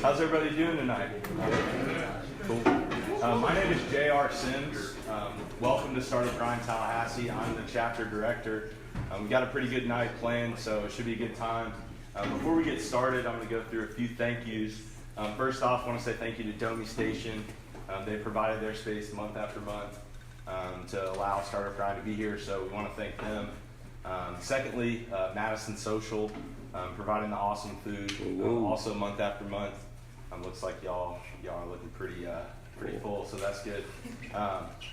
How's everybody doing tonight? Cool. My name is J.R. Sims. Welcome to Startup Grind Tallahassee. I'm the chapter director. We got a pretty good night planned, so it should be a good time. Before we get started, I'm going to go through a few thank yous. First off, I want to say thank you to Domi Station. They provided their space month after month to allow Startup Grind to be here, so we want to thank them. Secondly, Madison Social, providing the awesome food, also month after month. Looks like y'all are looking pretty full, so that's good.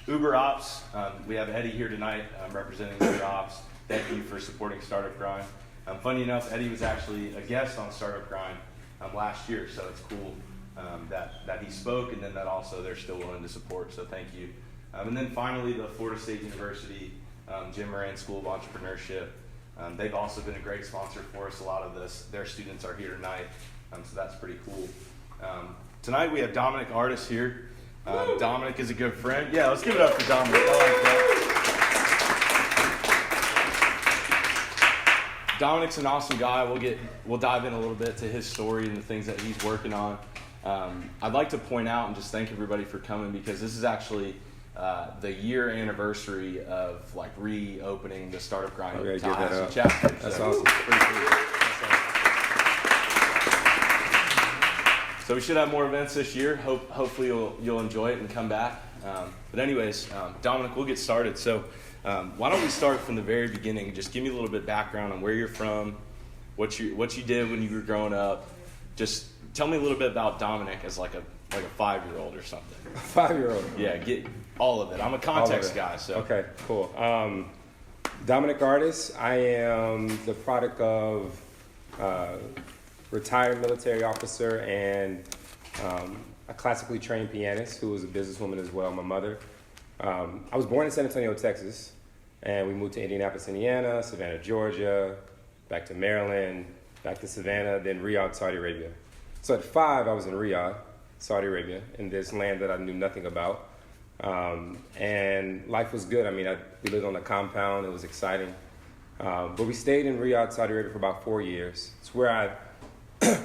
Uber Ops, we have Eddie here tonight representing Uber Ops. Thank you for supporting Startup Grind. Funny enough, Eddie was actually a guest on Startup Grind last year, so it's cool that he spoke, and then that also they're still willing to support, so thank you. And then finally, the Florida A&M University Jim Moran School of Entrepreneurship. They've also been a great sponsor for us. A lot of their students are here tonight, so that's pretty cool. Tonight we have Dominick Ard'is here. Dominick is a good friend. Yeah, let's give it up for Dominick. I like that. Dominick's an awesome guy. We'll dive in a little bit to his story and the things that he's working on. I'd like to point out and just thank everybody for coming, because this is actually the year anniversary of like reopening the Startup Grind Tallahassee chapter. That's so awesome. Pretty cool. So we should have more events this year. Hopefully you'll enjoy it and come back. But anyways, Dominick, we'll get started. So why don't we start from the very beginning? Just give me a little bit of background on where you're from, what you did when you were growing up. Just tell me a little bit about Dominick as like a 5-year-old or something. A 5-year-old? Yeah, get all of it. I'm a context guy. So okay, cool. Dominick Ard'is. I am the product of retired military officer and a classically trained pianist who was a businesswoman as well, my mother. I was born in San Antonio, Texas, and we moved to Indianapolis, Indiana, Savannah, Georgia, back to Maryland, back to Savannah, then Riyadh, Saudi Arabia. So at 5, I was in Riyadh, Saudi Arabia, in this land that I knew nothing about. And life was good. I mean, we lived on a compound. It was exciting. But we stayed in Riyadh, Saudi Arabia for about 4 years. It's where I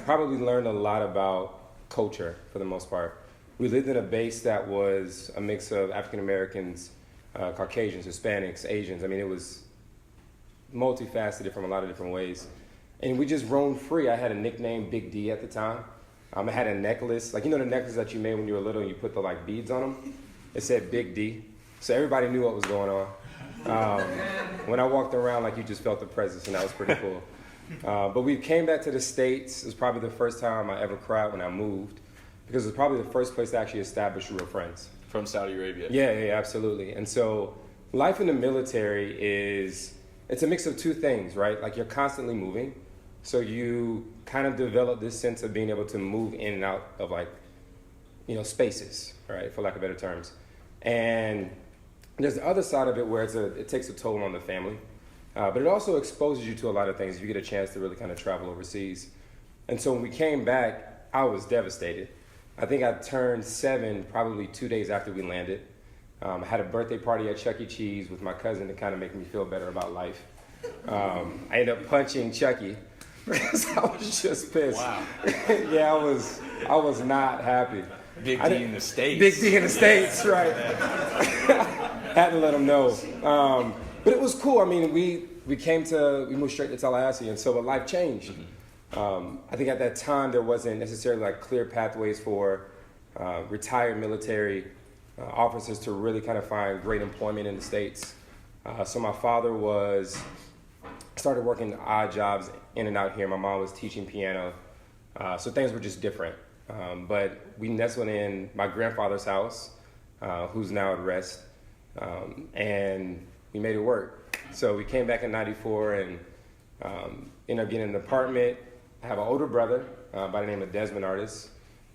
probably learned a lot about culture for the most part. We lived in a base that was a mix of African Americans, Caucasians, Hispanics, Asians. I mean, it was multifaceted from a lot of different ways. And we just roamed free. I had a nickname, Big D, at the time. I had a necklace, like, you know the necklace that you made when you were little and you put the like beads on them? It said Big D. So everybody knew what was going on. When I walked around, like, you just felt the presence, and that was pretty cool. But we came back to the States. It was probably the first time I ever cried when I moved, because it was probably the first place to actually establish real friends. From Saudi Arabia. Yeah, absolutely. And so life in the military it's a mix of two things, right? Like, you're constantly moving. So you kind of develop this sense of being able to move in and out of, like, spaces, right, for lack of better terms. And there's the other side of it where it takes a toll on the family. But it also exposes you to a lot of things if you get a chance to really kind of travel overseas. And so when we came back, I was devastated. I think I turned 7 probably 2 days after we landed. I had a birthday party at Chuck E. Cheese with my cousin to kind of make me feel better about life. I ended up punching Chucky because I was just pissed. Wow. Yeah, I was not happy. Big D in the States. Big D in the States, right. Had to let him know. But it was cool. I mean, we moved straight to Tallahassee, and so life changed. I think at that time there wasn't necessarily like clear pathways for retired military officers to really kind of find great employment in the States. So my father started working odd jobs in and out here. My mom was teaching piano, so things were just different. But we nestled in my grandfather's house, who's now at rest, and we made it work. So we came back in '94 and ended up getting an apartment. I have an older brother by the name of Desmond Ard'is,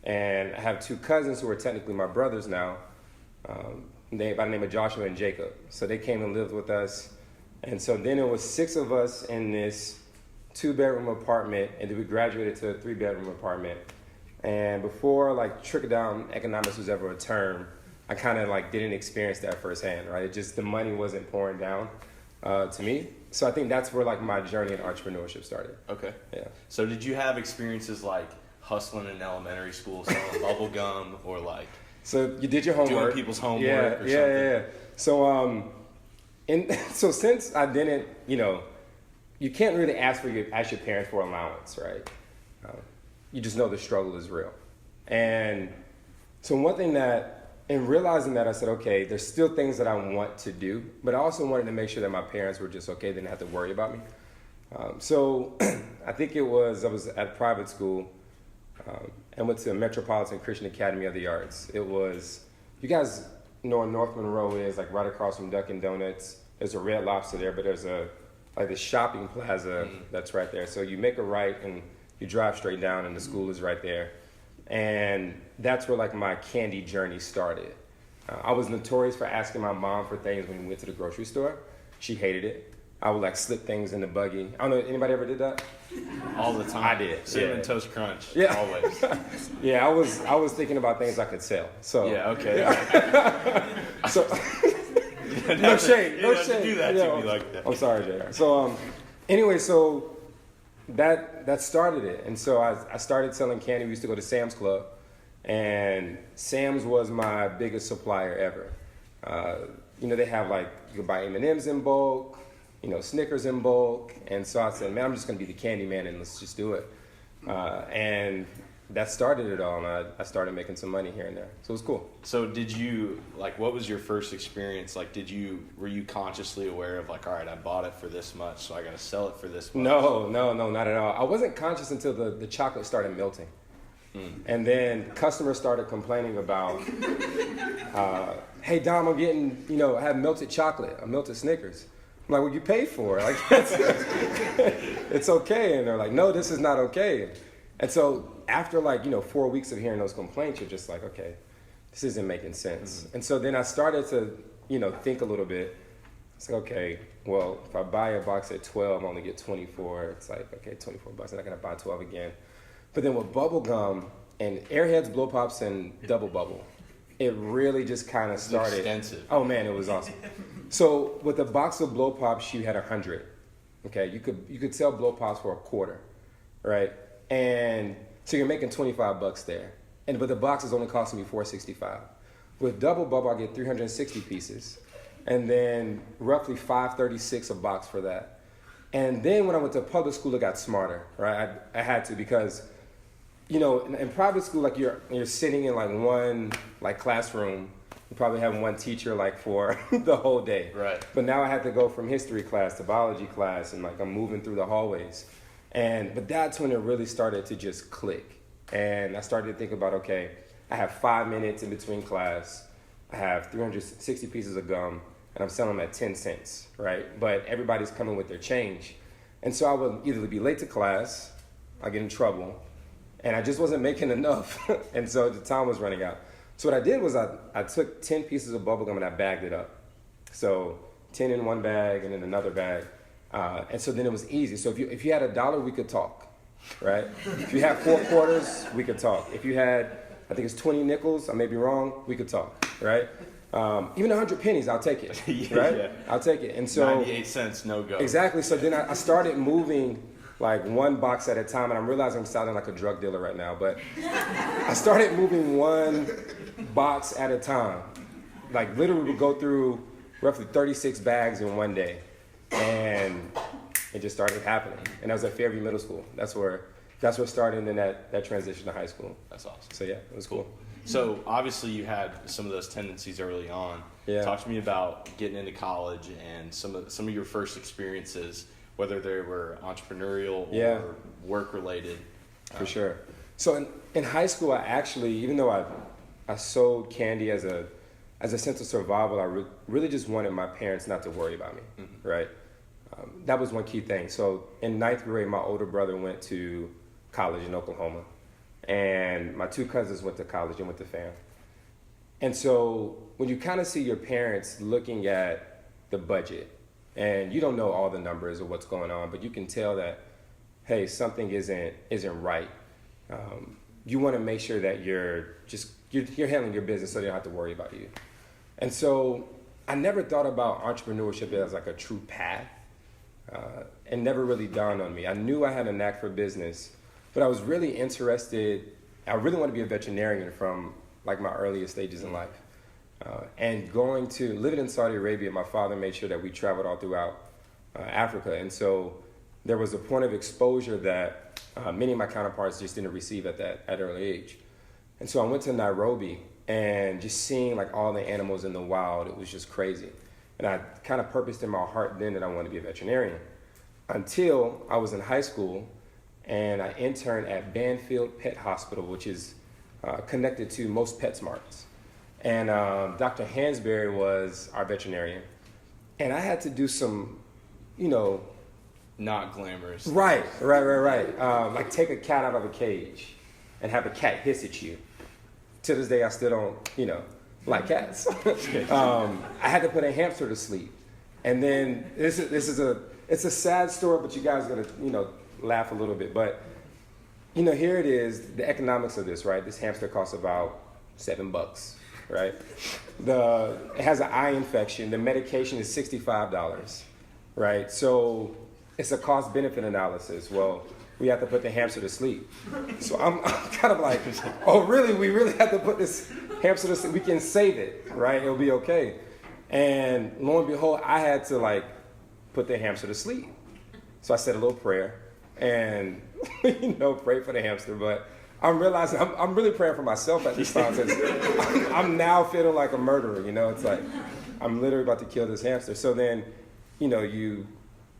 and I have 2 cousins who are technically my brothers now, by the name of Joshua and Jacob. So they came and lived with us. And so then it was 6 of us in this 2-bedroom apartment, and then we graduated to a 3-bedroom apartment. And before like trickle-down economics was ever a term, I kind of like didn't experience that firsthand, right? It just, the money wasn't pouring down to me. So I think that's where like my journey in entrepreneurship started. Okay. Yeah. So did you have experiences like hustling in elementary school, selling bubble gum, or like So you did your homework. doing people's homework Yeah, or something? yeah. So so since I didn't, you can't really ask your parents for allowance, right? You just know the struggle is real. And so one thing in realizing that, I said, okay, there's still things that I want to do, but I also wanted to make sure that my parents were just okay, they didn't have to worry about me. So I think I was at private school and went to Metropolitan Christian Academy of the Arts. It was, you guys know where North Monroe is, like right across from Dunkin' Donuts. There's a Red Lobster there, but there's the shopping plaza that's right there. So you make a right and you drive straight down and the school is right there. And that's where like my candy journey started. I was notorious for asking my mom for things when we went to the grocery store. She hated it. I would like slip things in the buggy. I don't know, anybody ever did that? All the time. I did. Cinnamon Toast Crunch. Yeah. Always. Yeah, I was thinking about things I could sell. So Yeah, okay. so no shade. You have to do that to me like that. I'm sorry, JR. So anyway, so that started it. And so I started selling candy. We used to go to Sam's Club, and Sam's was my biggest supplier ever. They have like, you can buy M&Ms in bulk, Snickers in bulk. And so I said, man, I'm just going to be the candy man and let's just do it. And that started it all. And I started making some money here and there. So it was cool. So did you, what was your first experience? Were you consciously aware of all right, I bought it for this much, so I got to sell it for this much? No, not at all. I wasn't conscious until the chocolate started melting. And then customers started complaining about, hey, Dom, I'm getting, I have melted chocolate, a melted Snickers. I'm like, well, you paid for it. It's okay. And they're like, no, this is not okay. And so after 4 weeks of hearing those complaints, you're just like, okay, this isn't making sense. And so then I started to, think a little bit. It's like, okay, well, if I buy a box at 12, I only get 24. It's like, okay, $24. I'm not going to buy 12 again. But then with bubble gum and Airheads, Blow Pops, and Double Bubble, it really just kind of started. Extensive. Oh man, it was awesome. So with a box of Blow Pops, you had 100. Okay, you could sell Blow Pops for $0.25, right? And so you're making $25 there. But the box is only costing me $4.65. With Double Bubble, I get 360 pieces, and then roughly $5.36 a box for that. And then when I went to public school, it got smarter, right? I had to, because in private school, you're sitting in one classroom. You probably have one teacher for the whole day. Right. But now I have to go from history class to biology class, and I'm moving through the hallways. But that's when it really started to just click. And I started to think about, okay, I have 5 minutes in between class. I have 360 pieces of gum, and I'm selling them at 10 cents, right? But everybody's coming with their change. And so I would either be late to class, I get in trouble, and I just wasn't making enough. And so the time was running out. So what I did was I took 10 pieces of bubble gum and I bagged it up. So 10 in one bag and then another bag. And so then it was easy. So if you had $1, we could talk, right? If you had 4 quarters, we could talk. If you had, I think it's 20 nickels, I may be wrong, we could talk, right? Even 100 pennies, I'll take it, right? Yeah. I'll take it. And so 98 cents, no go. Exactly. So then I started moving one box at a time, and I'm realizing I'm sounding like a drug dealer right now, but I started moving one box at a time. Literally would go through roughly 36 bags in one day, and it just started happening. And I was at Fairview Middle School. That's where it started, and then that transition to high school. That's awesome. So yeah, it was cool. So obviously you had some of those tendencies early on. Yeah. Talk to me about getting into college and some of your first experiences, whether they were entrepreneurial or work related. For sure. So in high school, I actually, even though I sold candy as a sense of survival, I really just wanted my parents not to worry about me, right? That was one key thing. So in 9th grade, my older brother went to college in Oklahoma, and my 2 cousins went to college and went to FAM. And so when you kind of see your parents looking at the budget, and you don't know all the numbers or what's going on, but you can tell that, hey, something isn't right. You want to make sure that you're handling your business so they don't have to worry about you. And so I never thought about entrepreneurship as a true path. It never really dawned on me. I knew I had a knack for business, But I was really interested. I really wanted to be a veterinarian from like my earliest stages in life. And living in Saudi Arabia, my father made sure that we traveled all throughout Africa. And so there was a point of exposure that many of my counterparts just didn't receive at an early age. And so I went to Nairobi, and just seeing like all the animals in the wild, it was just crazy. And I kind of purposed in my heart then that I wanted to be a veterinarian. Until I was in high school, and I interned at Banfield Pet Hospital, which is connected to most PetSmarts. And Dr. Hansberry was our veterinarian. And I had to do some, not glamorous. Right. Like take a cat out of a cage and have a cat hiss at you. To this day, I still don't, like cats. I had to put a hamster to sleep. And then it's a sad story, but you guys are gonna, laugh a little bit. But, here it is, the economics of this, right? This hamster costs about $7, right? It has an eye infection. The medication is $65, right? So it's a cost-benefit analysis. Well, we have to put the hamster to sleep. So I'm kind of like, oh, really? We really have to put this hamster to sleep? We can save it, right? It'll be okay. And lo and behold, I had to put the hamster to sleep. So I said a little prayer and, pray for the hamster. But I'm realizing I'm really praying for myself at this time because I'm now feeling like a murderer. It's like I'm literally about to kill this hamster. So then, you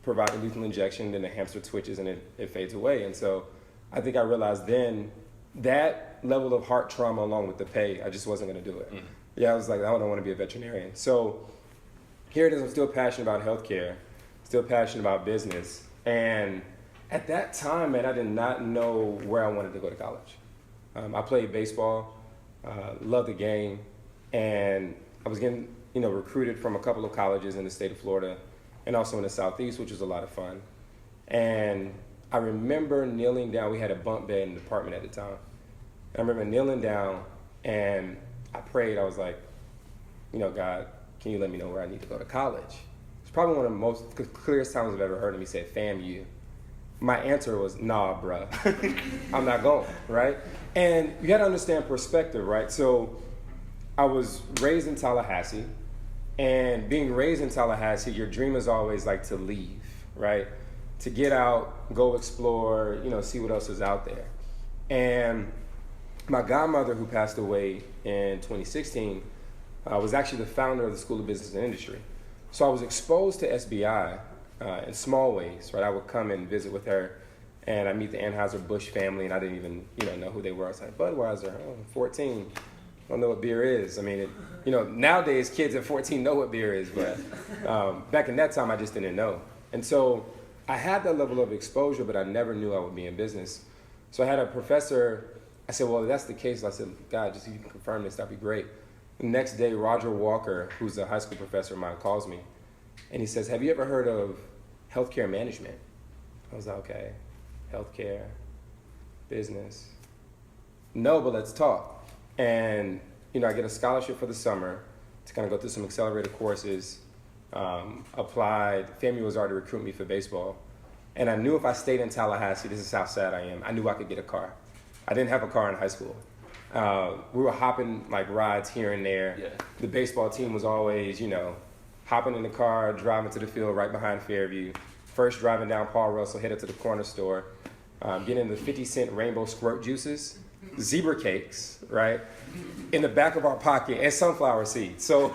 provide a lethal injection, then the hamster twitches and it fades away. And so I think I realized then that level of heart trauma along with the pay, I just wasn't going to do it. Yeah, I was like, I don't want to be a veterinarian. So here it is, I'm still passionate about healthcare, still passionate about business. And at that time, man, I did not know where I wanted to go to college. I played baseball, loved the game, and I was getting, recruited from a couple of colleges in the state of Florida and also in the Southeast, which was a lot of fun. And I remember kneeling down. We had a bunk bed in the apartment at the time. And I remember kneeling down, and I prayed. I was like, God, can you let me know where I need to go to college? It's probably one of the most clearest times I've ever heard him say, FAMU. My answer was, nah, bruh, I'm not going, right? And you got to understand perspective, right? So I was raised in Tallahassee, and being raised in Tallahassee, your dream is always to leave, right? To get out, go explore, see what else is out there. And my godmother, who passed away in 2016, was actually the founder of the School of Business and Industry. So I was exposed to SBI in small ways, right? I would come and visit with her, and I meet the Anheuser-Busch family, and I didn't even, know who they were. I was like, Budweiser, 14. I don't know what beer is. I mean, nowadays kids at 14 know what beer is, but back in that time, I just didn't know. And so I had that level of exposure, but I never knew I would be in business. So I had a professor. I said, well, if that's the case, I said, God, just if you can confirm this, that'd be great. The next day, Roger Walker, who's a high school professor of mine, calls me, and he says, have you ever heard of healthcare management? I was like, okay, healthcare, business. No, but let's talk. And, I get a scholarship for the summer to kind of go through some accelerated courses, applied. FAMU was already recruiting me for baseball. And I knew if I stayed in Tallahassee, this is how sad I am, I knew I could get a car. I didn't have a car in high school. We were hopping rides here and there. Yeah. The baseball team was always, hopping in the car, driving to the field right behind Fairview. First driving down Paul Russell, headed to the corner store, getting the 50-cent rainbow squirt juices, zebra cakes, right, in the back of our pocket, and sunflower seeds. So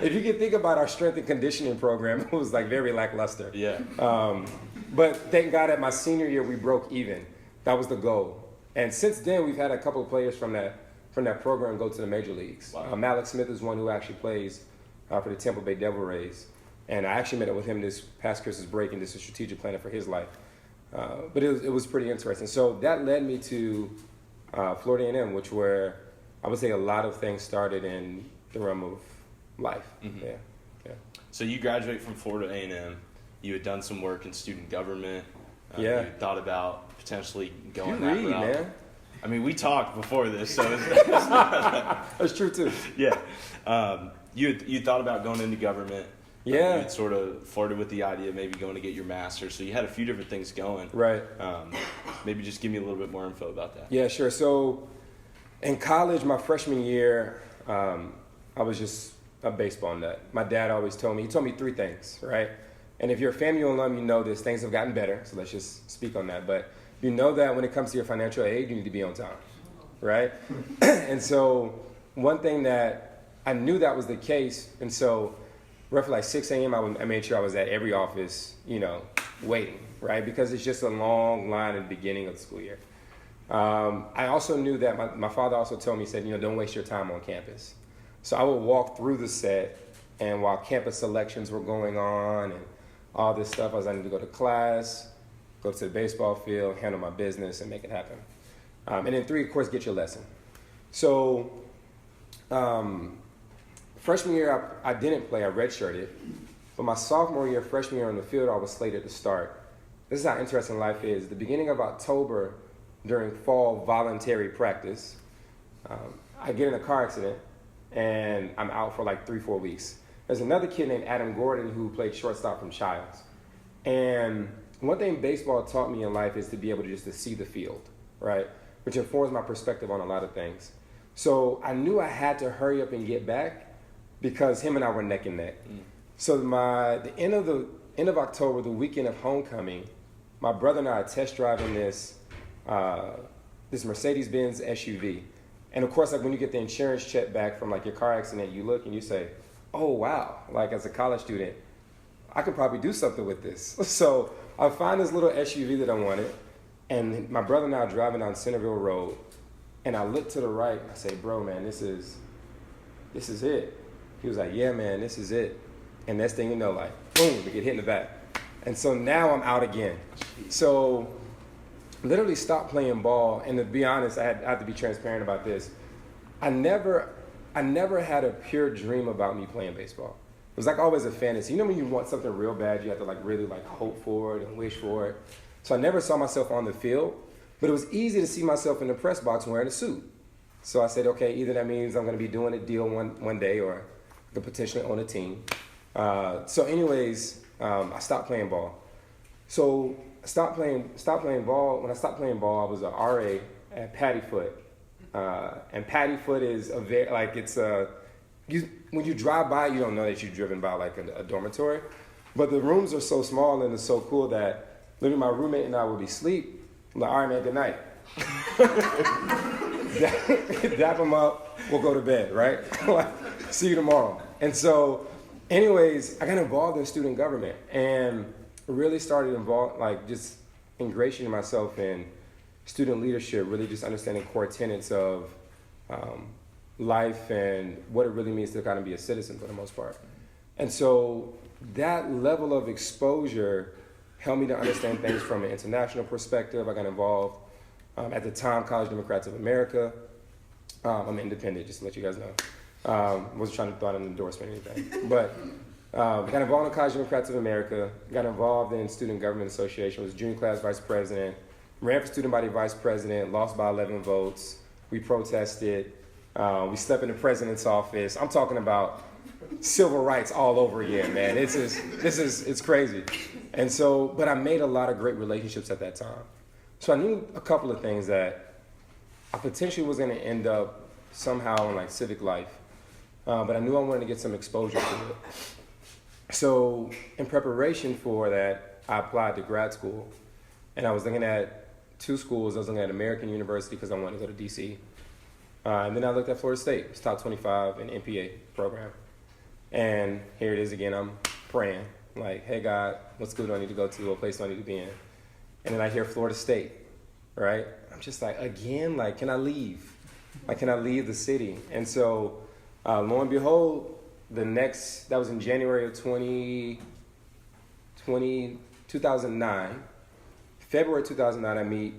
if you can think about our strength and conditioning program, it was very lackluster. Yeah. But thank God at my senior year, we broke even. That was the goal. And since then, we've had a couple of players from that program go to the major leagues. Wow. Malik Smith is one who actually plays for the Tampa Bay Devil Rays. And I actually met up with him this past Christmas break, and this is a strategic planner for his life. But it was pretty interesting. So that led me to Florida A&M, which where I would say a lot of things started in the realm of life. Mm-hmm. Yeah. So you graduate from Florida A&M. You had done some work in student government. Yeah. You thought about potentially going that route. Man. I mean, we talked before this, so that's true too. Yeah. You thought about going into government. Yeah. You had sort of flirted with the idea of maybe going to get your master's. So you had a few different things going. Right. Maybe just give me a little bit more info about that. Yeah, sure. So in college, my freshman year, I was just a baseball nut. My dad always told me, he told me three things, right? And if you're a FAMU alum, you know this. Things have gotten better, so let's just speak on that. But you know that when it comes to your financial aid, you need to be on time, right? And so one thing that I knew that was the case, and so roughly like 6 a.m., I made sure I was at every office, waiting, right? Because it's just a long line at the beginning of the school year. I also knew that my father also told me, he said, don't waste your time on campus. So I would walk through the set, and while campus selections were going on and all this stuff, I need to go to class, go to the baseball field, handle my business, and make it happen. And then 3, of course, get your lesson. So freshman year, I didn't play. I redshirted. But my sophomore year, freshman year on the field, I was slated to start. This is how interesting life is. The beginning of October, during fall voluntary practice, I get in a car accident, and I'm out for like 3-4 weeks. There's another kid named Adam Gordon who played shortstop from Childs. And one thing baseball taught me in life is to be able to see the field, right? Which informs my perspective on a lot of things. So I knew I had to hurry up and get back because him and I were neck and neck. So the end of October, the weekend of homecoming, my brother and I are test driving this Mercedes-Benz SUV. And of course, like when you get the insurance check back from like your car accident, you look and you say, oh wow, like as a college student, I could probably do something with this. So I find this little SUV that I wanted, and my brother and I are driving down Centerville Road, and I look to the right, and I say, bro, man, this is it. He was like, yeah, man, this is it. And next thing you know, like, boom, we get hit in the back. And so now I'm out again. So literally stopped playing ball, and to be honest, I have to be transparent about this. I never had a pure dream about me playing baseball. It was like always a fantasy. When you want something real bad, you have to like really like hope for it and wish for it. So I never saw myself on the field, but it was easy to see myself in the press box wearing a suit. So I said, okay, either that means I'm going to be doing a deal one day, or I could potentially own a team. So anyways, I stopped playing ball. So I stopped playing ball. When I stopped playing ball, I was an RA at Pattyfoot. And Pattyfoot is when you drive by, you don't know that you're driven by like a dormitory. But the rooms are so small and it's so cool that literally my roommate and I would be asleep. I'm like, all right, man, good night. Dap them up, we'll go to bed, right? See you tomorrow. And so, anyways, I got involved in student government and really started just ingratiating myself in student leadership, really just understanding core tenets of life and what it really means to kind of be a citizen for the most part. And so that level of exposure helped me to understand things from an international perspective. I got involved at the time, College Democrats of America. I'm independent, just to let you guys know. Wasn't trying to throw out an endorsement or anything. But got involved in College Democrats of America, got involved in Student Government Association, was junior class vice president, ran for student body vice president, lost by 11 votes. We protested. We slept in the president's office. I'm talking about civil rights all over again, man. It's crazy. And so, but I made a lot of great relationships at that time. So I knew a couple of things that I potentially was going to end up somehow in like civic life, but I knew I wanted to get some exposure to it. So in preparation for that, I applied to grad school, and I was looking at 2 schools. I was looking at American University because I wanted to go to DC. And then I looked at Florida State. It's top 25 in MPA program. And here it is again. I'm praying, like, hey, God, what school do I need to go to? What place do I need to be in? And then I hear Florida State, right? I'm just like, again, like, can I leave? Like, can I leave the city? And so, lo and behold, that was in January of 2009. February 2009, I meet,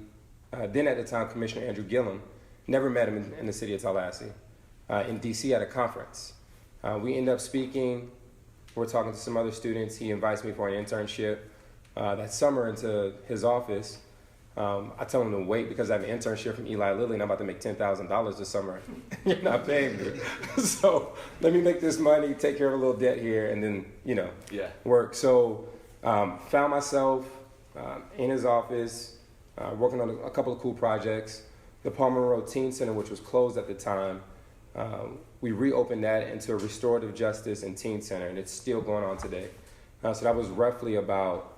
then at the time, Commissioner Andrew Gilliam. Never met him in the city of Tallahassee, in DC at a conference. We end up speaking. We're talking to some other students. He invites me for an internship that summer into his office. I tell them to wait because I have an internship from Eli Lilly and I'm about to make $10,000 this summer. You're not paying me. So let me make this money, take care of a little debt here, and then, work. So found myself in his office, working on a couple of cool projects. The Palmer Road Teen Center, which was closed at the time, we reopened that into a restorative justice and teen center, and it's still going on today. So that was roughly about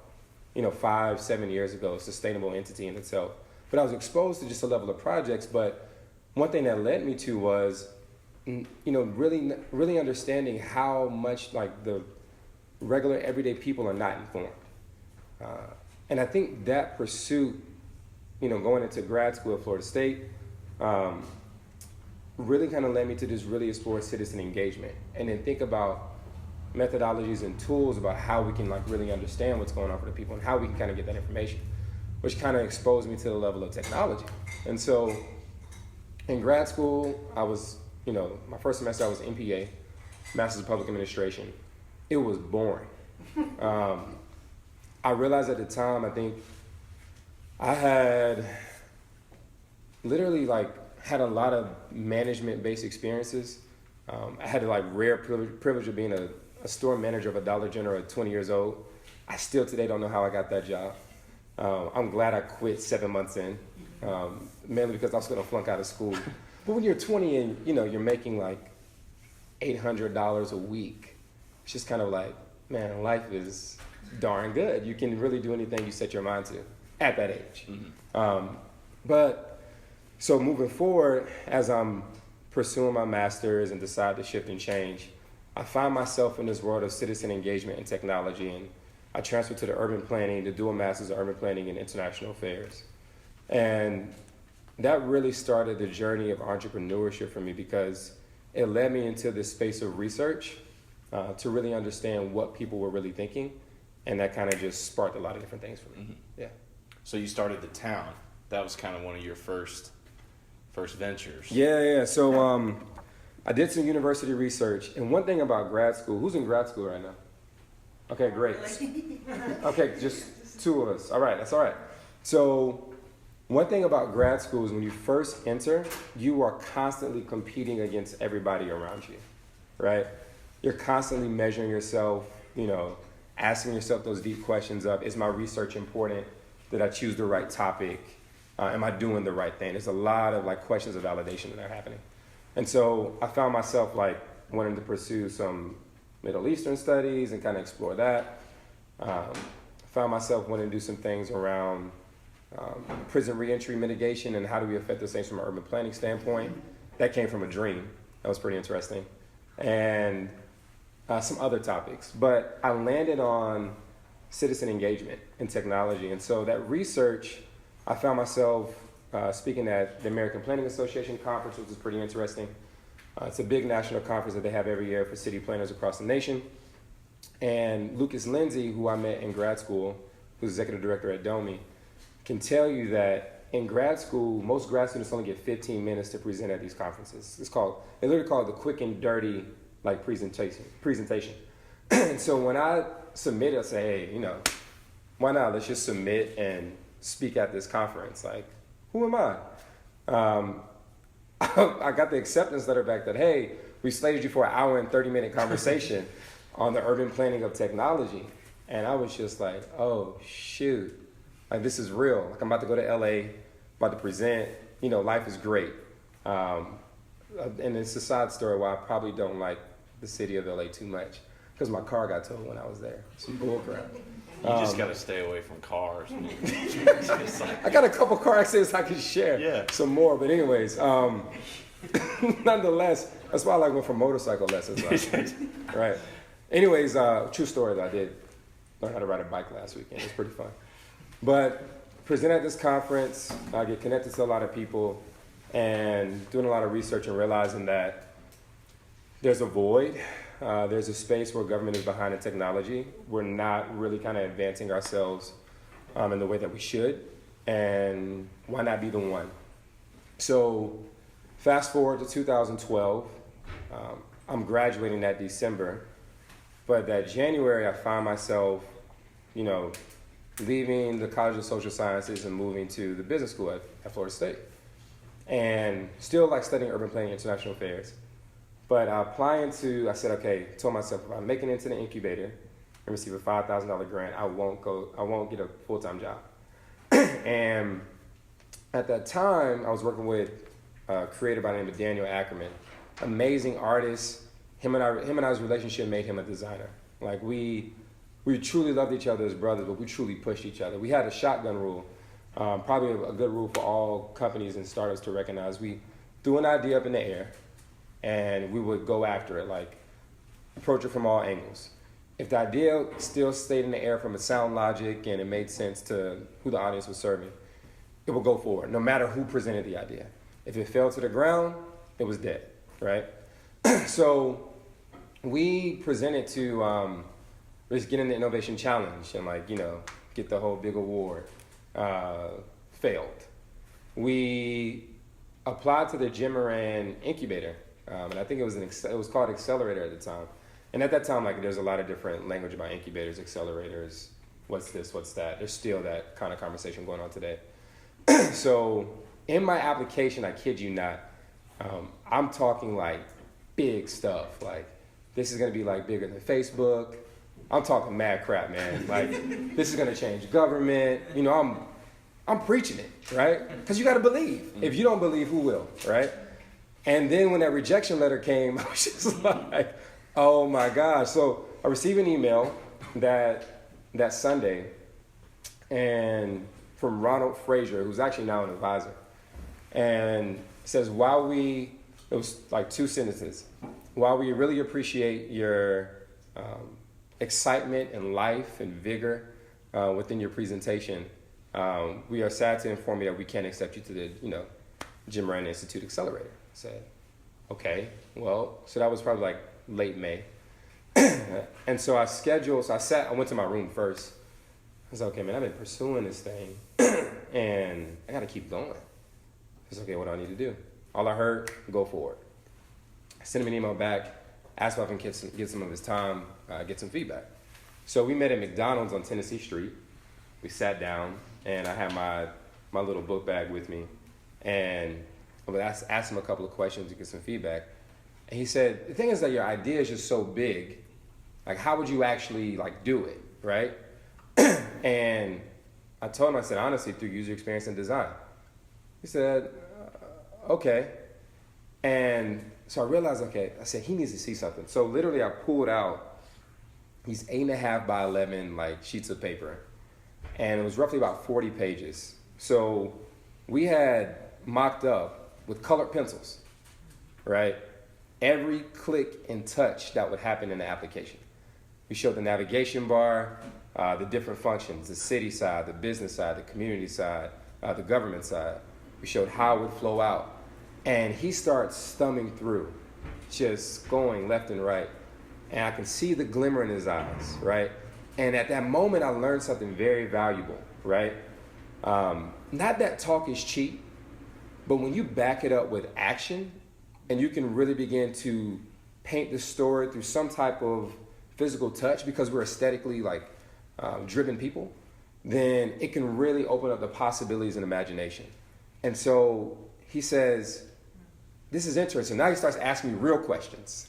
5-7 years ago, a sustainable entity in itself. But I was exposed to just a level of projects. But one thing that led me to was, really understanding how much like the regular everyday people are not informed. And I think that pursuit, going into grad school at Florida State, really kind of led me to just really explore citizen engagement and then think about methodologies and tools about how we can like really understand what's going on for the people and how we can kind of get that information, which kind of exposed me to the level of technology. And so in grad school, I was, my first semester I was MPA, Master's of Public Administration. It was boring. I realized at the time, I think I had literally had a lot of management-based experiences. I had the rare privilege of being a store manager of a Dollar General at 20 years old. I still today don't know how I got that job. I'm glad I quit 7 months in, mainly because I was going to flunk out of school. But when you're 20 and you're making $800 a week, it's just kind of man, life is darn good. You can really do anything you set your mind to at that age. Mm-hmm. But so moving forward, as I'm pursuing my master's and decide to shift and change, I find myself in this world of citizen engagement and technology, and I transferred to the urban planning, the dual master's of urban planning and international affairs. And that really started the journey of entrepreneurship for me because it led me into this space of research to really understand what people were really thinking, and that kind of just sparked a lot of different things for me. Mm-hmm. Yeah. So you started the town. That was kind of one of your first ventures. Yeah. So I did some university research, and one thing about grad school, who's in grad school right now? Okay, great. Okay, just two of us. All right, that's all right. So one thing about grad school is when you first enter, you are constantly competing against everybody around you, right? You're constantly measuring yourself, asking yourself those deep questions of, is my research important? Did I choose the right topic? Am I doing the right thing? There's a lot of questions of validation that are happening. And so I found myself wanting to pursue some Middle Eastern studies and kind of explore that. Found myself wanting to do some things around prison reentry mitigation and how do we affect those things from an urban planning standpoint. That came from a dream. That was pretty interesting. And some other topics. But I landed on citizen engagement and technology. And so that research, I found myself speaking at the American Planning Association conference, which is pretty interesting. It's a big national conference that they have every year for city planners across the nation. And Lucas Lindsay, who I met in grad school, who's executive director at Domi, can tell you that in grad school, most grad students only get 15 minutes to present at these conferences. They literally call it the quick and dirty presentation. And so when I submitted, I say, hey, why not? Let's just submit and speak at this conference. Who am I? I got the acceptance letter back that, hey, we slated you for an hour and 30-minute conversation on the urban planning of technology. And I was just oh, shoot. This is real. I'm about to go to LA, about to present. Life is great. And it's a side story why I probably don't like the city of LA too much because my car got towed when I was there. Some bull crap. You just got to stay away from cars. I got a couple car accidents I could share. Yeah. Some more, but anyways, nonetheless, that's why I went for motorcycle lessons last week. Right. Anyways, true story, I did learn how to ride a bike last weekend. It was pretty fun. But present at this conference, I get connected to a lot of people and doing a lot of research and realizing that there's a void. There's a space where government is behind in technology. We're not really kind of advancing ourselves in the way that we should. And why not be the one? So fast forward to 2012. I'm graduating that December. But that January, I find myself, leaving the College of Social Sciences and moving to the business school at Florida State. And still like studying urban planning and international affairs. But I said, okay, told myself, if I make it into the incubator and receive a $5,000 grant, I won't get a full-time job. And at that time, I was working with a creator by the name of Daniel Ackerman, amazing artist. Him and I's relationship made him a designer. Like we truly loved each other as brothers, but we truly pushed each other. We had a shotgun rule, probably a good rule for all companies and startups to recognize. We threw an idea up in the air, and we would go after it, like approach it from all angles. If the idea still stayed in the air from a sound logic and it made sense to who the audience was serving, it would go forward, no matter who presented the idea. If it fell to the ground, it was dead, right? So we presented to just get in the innovation challenge and get the whole big award. Failed. We applied to the Jim Moran incubator, and I think it was called Accelerator at the time. And at that time, there's a lot of different language about incubators, accelerators, what's this, what's that. There's still that kind of conversation going on today. So in my application, I kid you not, I'm talking big stuff. This is gonna be bigger than Facebook. I'm talking mad crap, man. This is gonna change government. I'm preaching it, right? Because you gotta believe. If you don't believe, who will, right? And then when that rejection letter came, I was just like, oh my gosh. So I received an email that Sunday and from Ronald Frazier, who's actually now an advisor. And it says, it was 2 sentences. While we really appreciate your excitement and life and vigor within your presentation, we are sad to inform you that we can't accept you to the Jim Moran Institute Accelerator. I said, okay, well, so that was probably late May. And so I went to my room first. I said, okay, man, I've been pursuing this thing and I gotta keep going. I said, okay, what do I need to do? All I heard, go for it. I sent him an email back, asked if I can get some of his time, get some feedback. So we met at McDonald's on Tennessee Street. We sat down and I had my little book bag with me. And I asked him a couple of questions to get some feedback. And he said, the thing is that your idea is just so big. How would you actually do it, right? And I told him, I said, honestly, through user experience and design. He said, okay. And so I realized, okay, I said, he needs to see something. So literally I pulled out these 8.5 by 11 sheets of paper. And it was roughly about 40 pages. So we had mocked up with colored pencils, right? Every click and touch that would happen in the application. We showed the navigation bar, the different functions, the city side, the business side, the community side, the government side. We showed how it would flow out. And he starts thumbing through, just going left and right. And I can see the glimmer in his eyes, right? And at that moment, I learned something very valuable, right? Not that talk is cheap, but when you back it up with action, and you can really begin to paint the story through some type of physical touch, because we're aesthetically driven people, then it can really open up the possibilities and imagination. And so he says, this is interesting. Now he starts asking me real questions.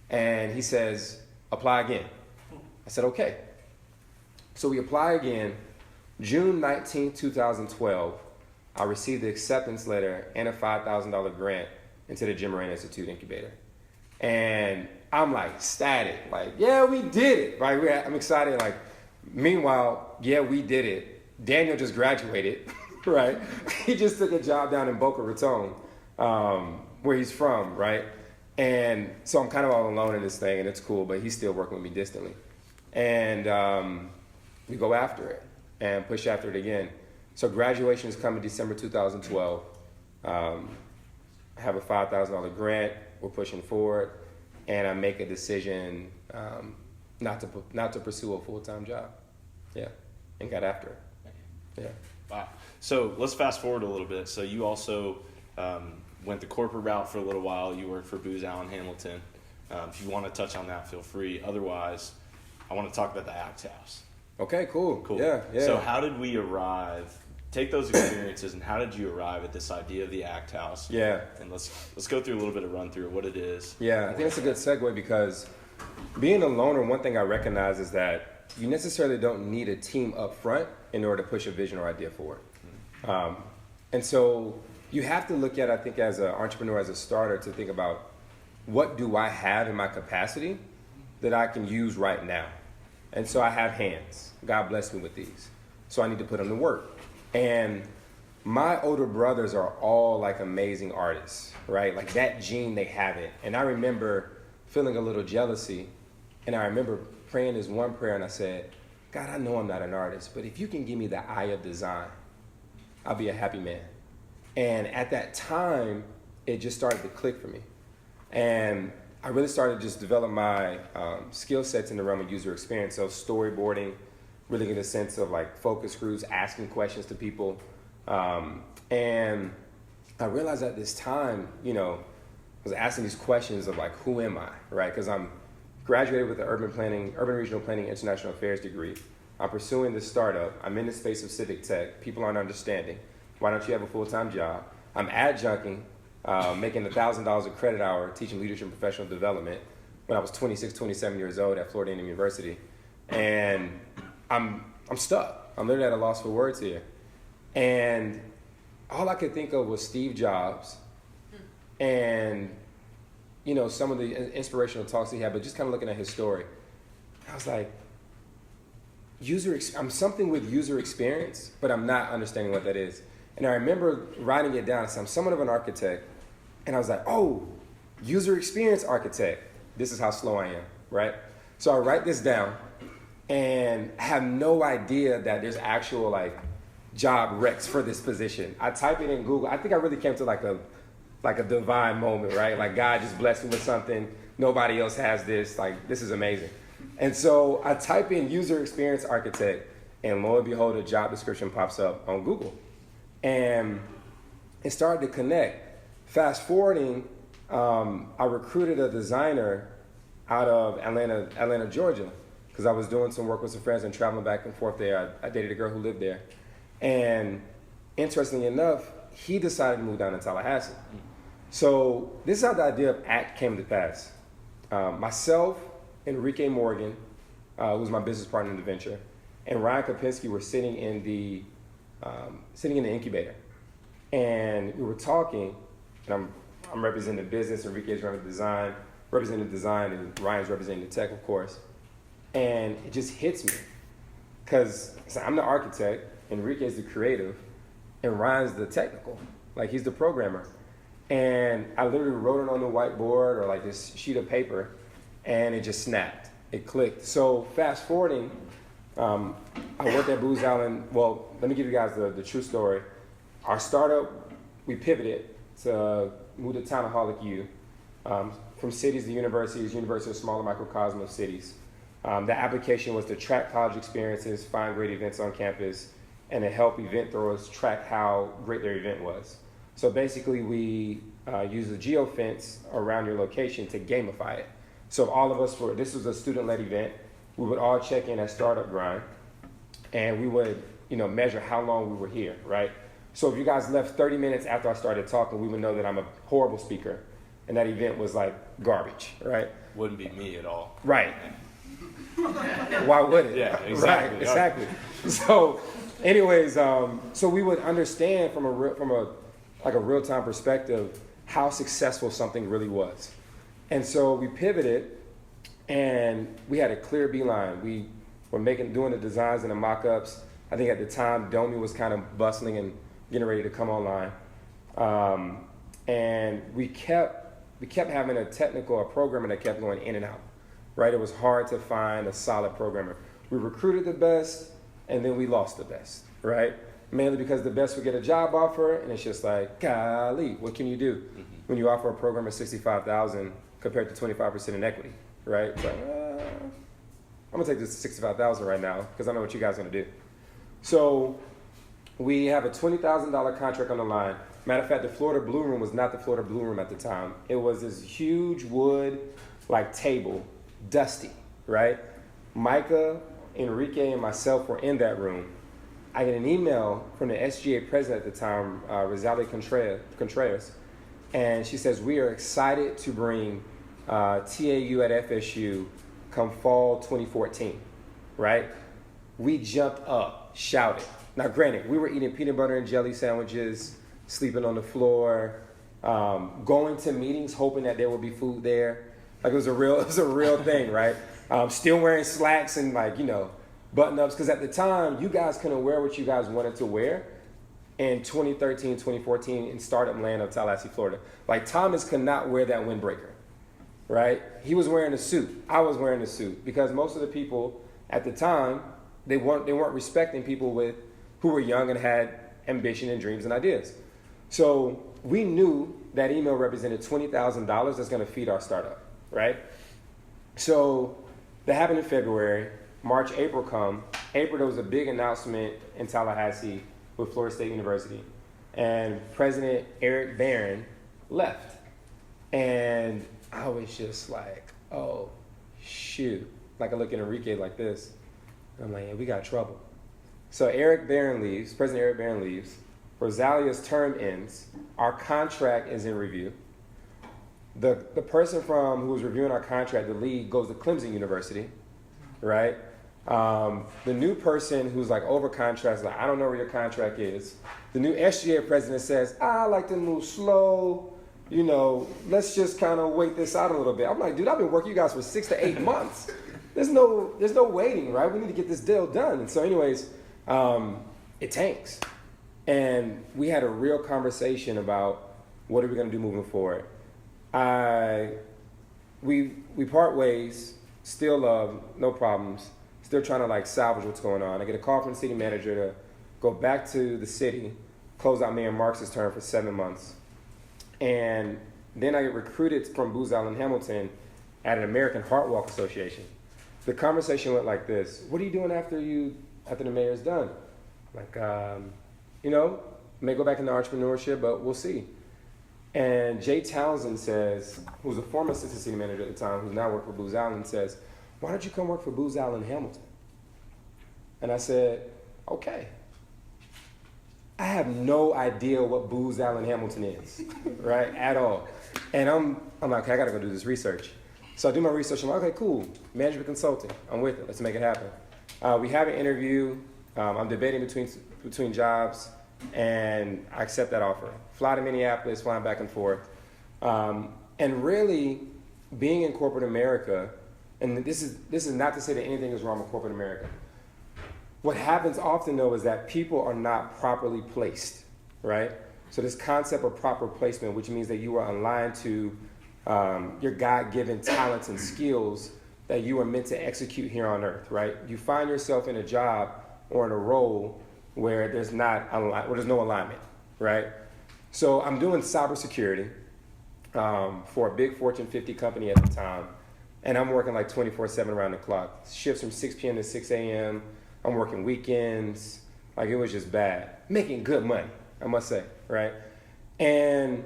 And he says, apply again. I said, okay. So we apply again. June 19, 2012, I received the acceptance letter and a $5,000 grant into the Jim Moran Institute Incubator. And I'm ecstatic, yeah, we did it, right? I'm excited, meanwhile, yeah, we did it. Daniel just graduated, right? He just took a job down in Boca Raton, where he's from, right? And so I'm kind of all alone in this thing, and it's cool, but he's still working with me distantly. And we go after it and push after it again. So graduation is coming December 2012. I have a $5,000 grant. We're pushing forward, and I make a decision not to pursue a full-time job. Yeah, and got after it. Yeah. Wow. So let's fast forward a little bit. So you also went the corporate route for a little while. You worked for Booz Allen Hamilton. If you want to touch on that, feel free. Otherwise, I want to talk about the Act House. Okay, cool. Cool. Yeah. So how did we arrive? Take those experiences and how did you arrive at this idea of the ACT House? Yeah. And let's go through a little bit of run through what it is. Yeah, I think that's a good segue because being a loner, one thing I recognize is that you necessarily don't need a team up front in order to push a vision or idea forward. And so you have to look at, I think, as an entrepreneur, as a starter, to think about what do I have in my capacity that I can use right now? And so I have hands. God blessed me with these. So I need to put them to work. And my older brothers are all like amazing artists, right? Like that gene, they have it. And I remember feeling a little jealousy. And I remember praying this one prayer and I said, God, I know I'm not an artist, but if you can give me the eye of design, I'll be a happy man. And at that time, it just started to click for me. And I really started to just develop my skill sets in the realm of user experience. So storyboarding, really get a sense of like focus groups, asking questions to people. And I realized at this time, I was asking these questions of like, who am I, right? Because I'm graduated with the urban regional planning, international affairs degree. I'm pursuing this startup. I'm in the space of Civic Tech. People aren't understanding. Why don't you have a full-time job? I'm adjuncting, making $1,000 a credit hour, teaching leadership and professional development when I was 26, 27 years old at Florida A&M University. And I'm stuck. I'm literally at a loss for words here. And all I could think of was Steve Jobs and, some of the inspirational talks he had, but just kind of looking at his story. I was like, I'm something with user experience, but I'm not understanding what that is. And I remember writing it down. I said, I'm somewhat of an architect. And I was like, oh, user experience architect. This is how slow I am, right? So I write this down and have no idea that there's actual job recs for this position. I type it in Google. I think I really came to like a divine moment, right? Like God just blessed me with something. Nobody else has this. Like, this is amazing. And so I type in user experience architect, and lo and behold, a job description pops up on Google. And it started to connect. Fast forwarding, I recruited a designer out of Atlanta, Georgia, because I was doing some work with some friends and traveling back and forth there. I dated a girl who lived there. And interestingly enough, he decided to move down to Tallahassee. So this is how the idea of ACT came to pass. Myself, Enrique Morgan, who was my business partner in the venture, and Ryan Kopinski were sitting in the incubator. And we were talking, and I'm representing the business, Enrique's representing design, and Ryan's representing the tech, of course. And it just hits me, because I'm the architect, Enrique's the creative, and Ryan's the technical. Like, he's the programmer. And I literally wrote it on the whiteboard or like this sheet of paper, and it just snapped. It clicked. So fast forwarding, I worked at Booz Allen. Well, let me give you guys the true story. Our startup, we pivoted to move to Townaholic U, from cities to universities, University of smaller microcosm of cities. The application was to track college experiences, find great events on campus, and to help event throwers track how great their event was. So basically, we use a geofence around your location to gamify it. So all of us, this was a student-led event, we would all check in at Startup Grind, and we would measure how long we were here, right? So if you guys left 30 minutes after I started talking, we would know that I'm a horrible speaker, and that event was like garbage, right? Wouldn't be me at all. Right. Why would it? Yeah, exactly. Right, exactly. So anyways, so we would understand from a real-time perspective how successful something really was. And so we pivoted, and we had a clear beeline. We were doing the designs and the mock-ups. I think at the time, Domi was kind of bustling and getting ready to come online. And we kept having a programmer that kept going in and out, right? It was hard to find a solid programmer. We recruited the best, and then we lost the best, right? Mainly because the best would get a job offer, and it's just like, golly, what can you do when you offer a programmer $65,000 compared to 25% in equity, right? It's like, I'm gonna take this $65,000 right now because I know what you guys are gonna do. So we have a $20,000 contract on the line. Matter of fact, the Florida Blue Room was not the Florida Blue Room at the time. It was this huge wood table, dusty, right? Mica Enrique and myself were in that room, I get an email from the SGA president at the time, Rosalie Contreras, and she says, we are excited to bring TAU at FSU come fall 2014, right? We jumped up, shouted. Now, granted, we were eating peanut butter and jelly sandwiches, sleeping on the floor, going to meetings, hoping that there would be food there. Like it was a real thing, right? Still wearing slacks and button-ups, because at the time, you guys couldn't wear what you guys wanted to wear in 2013, 2014 in startup land of Tallahassee, Florida. Like Thomas could not wear that windbreaker, right? He was wearing a suit. I was wearing a suit because most of the people at the time, they weren't respecting people who were young and had ambition and dreams and ideas. So we knew that email represented $20,000 that's going to feed our startup, right? So that happened in February. March, April come. April, there was a big announcement in Tallahassee with Florida State University. And President Eric Barron left. And I was just like, oh, shoot. Like I look at Enrique like this. And I'm like, yeah, we got trouble. So President Eric Barron leaves. Rosalia's term ends. Our contract is in review. The person who was reviewing our contract, the lead, goes to Clemson University, right? The new person who's like over contracts, like, I don't know where your contract is. The new SGA president says, I like to move slow. Let's just kind of wait this out a little bit. I'm like, dude, I've been working you guys for 6 to 8 months. There's no waiting, right? We need to get this deal done. And so anyways, it tanks. And we had a real conversation about what are we going to do moving forward. We part ways, still love, no problems. Still trying to salvage what's going on. I get a call from the city manager to go back to the city, close out Mayor Marks' term for 7 months. And then I get recruited from Booz Allen Hamilton at an American Heart Walk Association. The conversation went like this: what are you doing after the mayor's done? Like, may go back into entrepreneurship, but we'll see. And Jay Townsend says, who's a former assistant city manager at the time, who's now working for Booz Allen, says, why don't you come work for Booz Allen Hamilton? And I said, okay. I have no idea what Booz Allen Hamilton is, right, at all. And I'm like, okay, I gotta go do this research. So I do my research, I'm like, okay, cool, management consulting, I'm with it, let's make it happen. We have an interview, I'm debating between jobs, and I accept that offer. Fly to Minneapolis, flying back and forth. And really, being in corporate America, and this is not to say that anything is wrong with corporate America. What happens often, though, is that people are not properly placed, right? So this concept of proper placement, which means that you are aligned to your God-given talents and skills that you are meant to execute here on earth, right? You find yourself in a job or in a role where there's no alignment, right? So I'm doing cybersecurity for a big Fortune 50 company at the time, and I'm working 24/7 around the clock. Shifts from 6 p.m. to 6 a.m. I'm working weekends. It was just bad. Making good money, I must say, right? And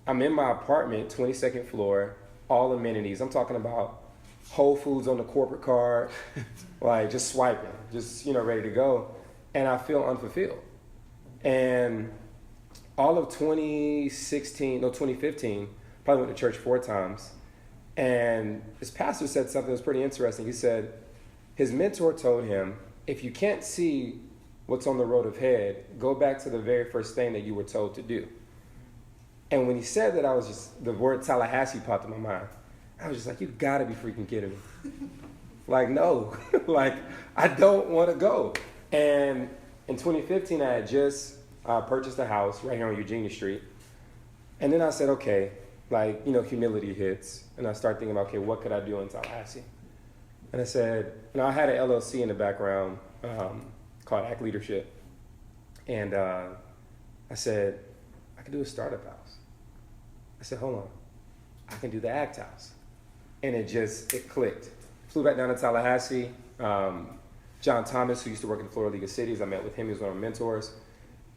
I'm in my apartment, 22nd floor, all amenities. I'm talking about Whole Foods on the corporate card, just swiping, just ready to go. And I feel unfulfilled. And all of 2015, probably went to church 4 times. And his pastor said something that was pretty interesting. He said his mentor told him, if you can't see what's on the road ahead, go back to the very first thing that you were told to do. And when he said that, the word Tallahassee popped in my mind. I was just like, you gotta be freaking kidding me. No, I don't want to go. And in 2015, I had just purchased a house right here on Eugenia Street. And then I said, okay, humility hits. And I started thinking about, okay, what could I do in Tallahassee? And I said, I had an LLC in the background called Act Leadership. And I said, I could do a startup house. I said, hold on, I can do the Act House. And it clicked. Flew back down to Tallahassee. John Thomas, who used to work in the Florida League of Cities, I met with him, he was one of my mentors.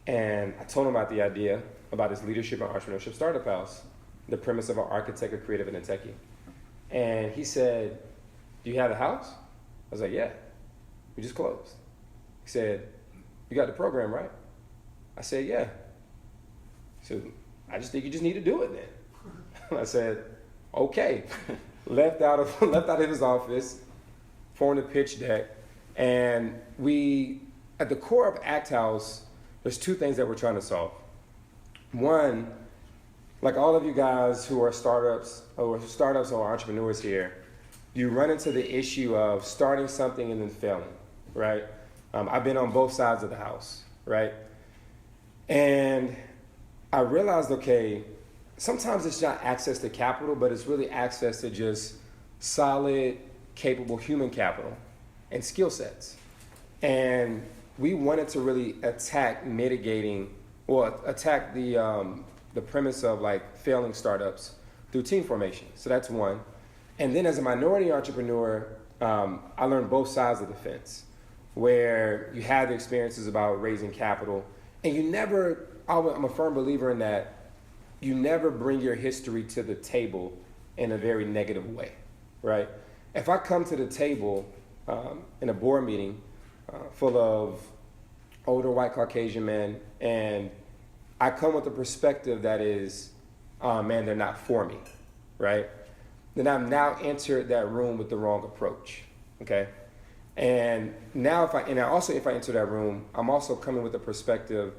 And I told him about the idea about this leadership and entrepreneurship startup house, the premise of an architect, a creative, and a techie. And he said, do you have a house? I was like, yeah. We just closed. He said, you got the program, right? I said, yeah. He said, I just think you just need to do it then. I said, okay. left out of his office, formed a pitch deck, and we, at the core of Act House, there's two things that we're trying to solve. One, like all of you guys who are startups or entrepreneurs here, you run into the issue of starting something and then failing, right? I've been on both sides of the house, right? And I realized, okay, sometimes it's not access to capital, but it's really access to just solid, capable human capital and skill sets. And we wanted to really attack the premise of like failing startups through team formation. So that's one. And then as a minority entrepreneur, I learned both sides of the fence, where you have the experiences about raising capital, and I'm a firm believer in that, you never bring your history to the table in a very negative way, right? If I come to the table in a board meeting full of older white Caucasian men, and I come with a perspective that is, oh man, they're not for me, right? Then I've now entered that room with the wrong approach, okay? And now if I enter that room, I'm also coming with a perspective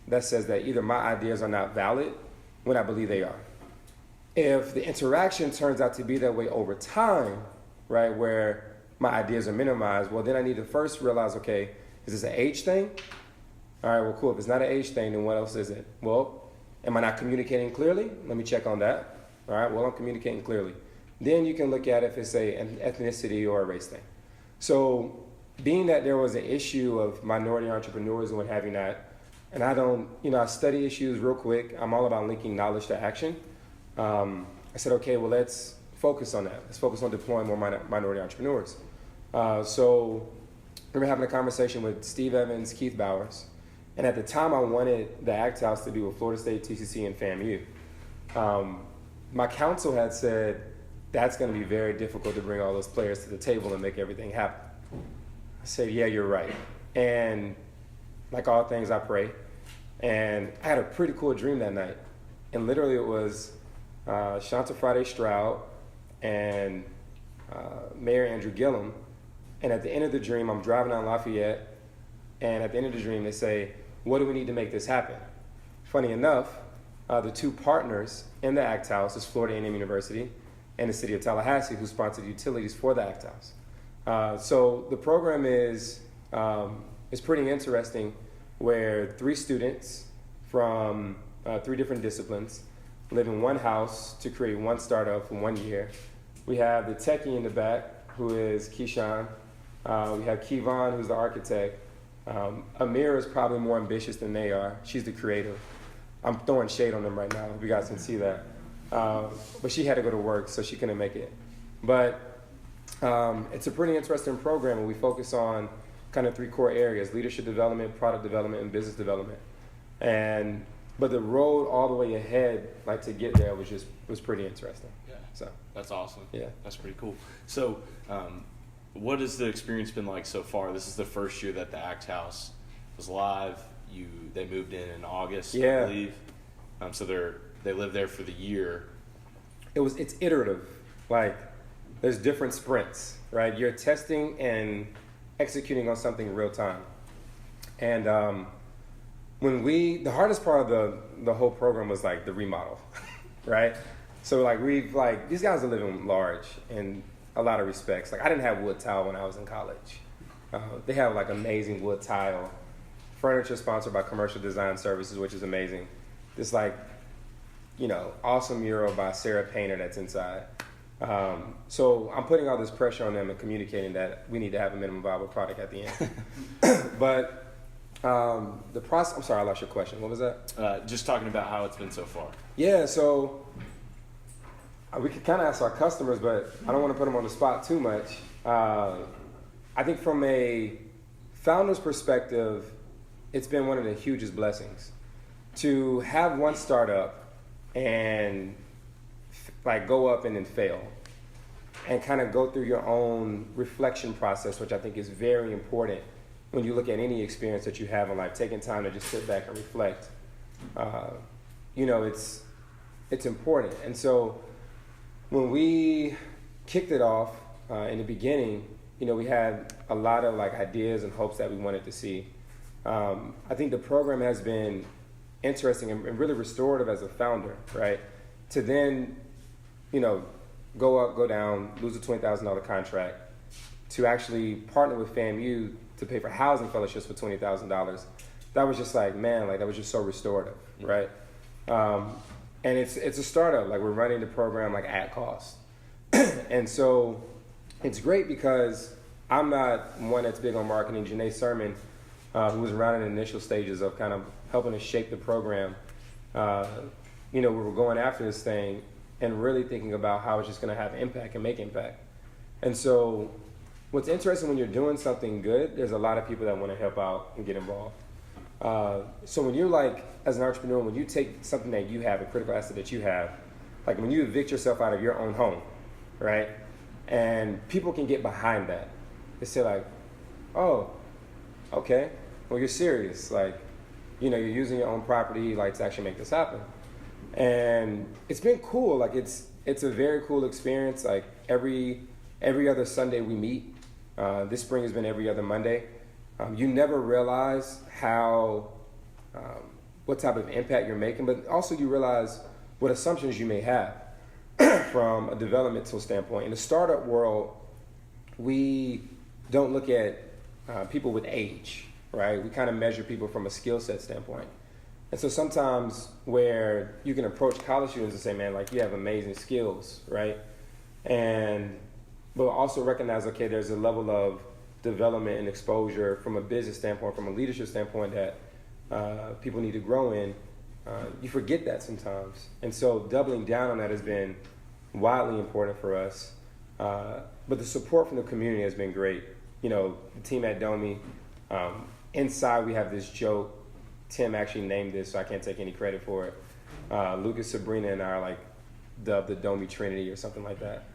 that says that either my ideas are not valid when I believe they are. If the interaction turns out to be that way over time, right, where my ideas are minimized, well, then I need to first realize, okay, is this an age thing? All right, well, cool. If it's not an age thing, then what else is it? Well, am I not communicating clearly? Let me check on that. All right, well, I'm communicating clearly. Then you can look at if it's an ethnicity or a race thing. So being that there was an issue of minority entrepreneurs and what have you not, and I study issues real quick. I'm all about linking knowledge to action. I said, okay, well, let's focus on that. Let's focus on deploying more minority entrepreneurs. So I remember having a conversation with Steve Evans, Keith Bowers, and at the time I wanted the Act House to be with Florida State, TCC, and FAMU. My counsel had said, that's going to be very difficult to bring all those players to the table and make everything happen. I said, yeah, you're right. And like all things, I pray. And I had a pretty cool dream that night. And literally it was Shanta Friday Stroud and Mayor Andrew Gilliam. And at the end of the dream, I'm driving down Lafayette. And at the end of the dream, they say, what do we need to make this happen? Funny enough, the two partners in the Act House is Florida A&M University and the city of Tallahassee, who sponsored utilities for the Act House. So the program is pretty interesting, where 3 students from 3 different disciplines live in one house to create one startup for 1 year. We have the techie in the back, who is Keyshawn. We have Kevon, who's the architect. Amira is probably more ambitious than they are. She's the creative. I'm throwing shade on them right now, if you guys can see that. But she had to go to work, so she couldn't make it. But it's a pretty interesting program, and we focus on kind of 3 core areas: leadership development, product development, and business development. But the road all the way ahead, like to get there, was pretty interesting. Yeah. So that's awesome. Yeah. That's pretty cool. So what has the experience been like so far? This is the first year that the Act House was live. They moved in August, yeah. I believe. So they lived there for the year. It's iterative. Like, there's different sprints, right? You're testing and executing on something in real time. And the hardest part of the whole program was like the remodel, right? So these guys are living large in a lot of respects. Like, I didn't have wood tile when I was in college. They have like amazing wood tile, furniture sponsored by Commercial Design Services, which is amazing. This awesome mural by Sarah Painter that's inside. So I'm putting all this pressure on them and communicating that we need to have a minimum viable product at the end. But the process, I'm sorry, I lost your question. What was that? Just talking about how it's been so far. Yeah, so we could kind of ask our customers, but I don't want to put them on the spot too much. I think from a founder's perspective, it's been one of the hugest blessings to have one startup and go up and then fail. and kind of go through your own reflection process, which I think is very important when you look at any experience that you have in life. Taking time to just sit back and reflect, it's important. And so when we kicked it off in the beginning, we had a lot of like ideas and hopes that we wanted to see. I think the program has been interesting and really restorative as a founder, right? To then, go up, go down, lose a $20,000 contract, to actually partner with FAMU to pay for housing fellowships for $20,000. That was just like, man, like that was just so restorative, right? And it's a startup, like we're running the program like at cost. And so it's great because I'm not one that's big on marketing. Janae Sermon, who was around in the initial stages of kind of helping us shape the program, we were going after this thing and really thinking about how it's just going to have impact and make impact. And so what's interesting when you're doing something good, there's a lot of people that want to help out and get involved. So when you're like, as an entrepreneur, when you take something that you have, a critical asset that you have, like when you evict yourself out of your own home, right? And people can get behind that. They say like, oh, okay, well, you're serious. Like, you're using your own property like to actually make this happen. And it's been cool. Like it's a very cool experience. Like every other Sunday we meet. This spring has been every other Monday. You never realize what type of impact you're making, but also you realize what assumptions you may have from a developmental standpoint. In the startup world, we don't look at people with age, right? We kind of measure people from a skill set standpoint. And so sometimes where you can approach college students and say, man, like you have amazing skills, right? But also recognize, okay, there's a level of development and exposure from a business standpoint, from a leadership standpoint that people need to grow in. You forget that sometimes. And so doubling down on that has been wildly important for us. But the support from the community has been great. The team at Domi, inside we have this joke. Tim actually named this, so I can't take any credit for it. Lucas, Sabrina, and I are like dubbed the Domi Trinity or something like that,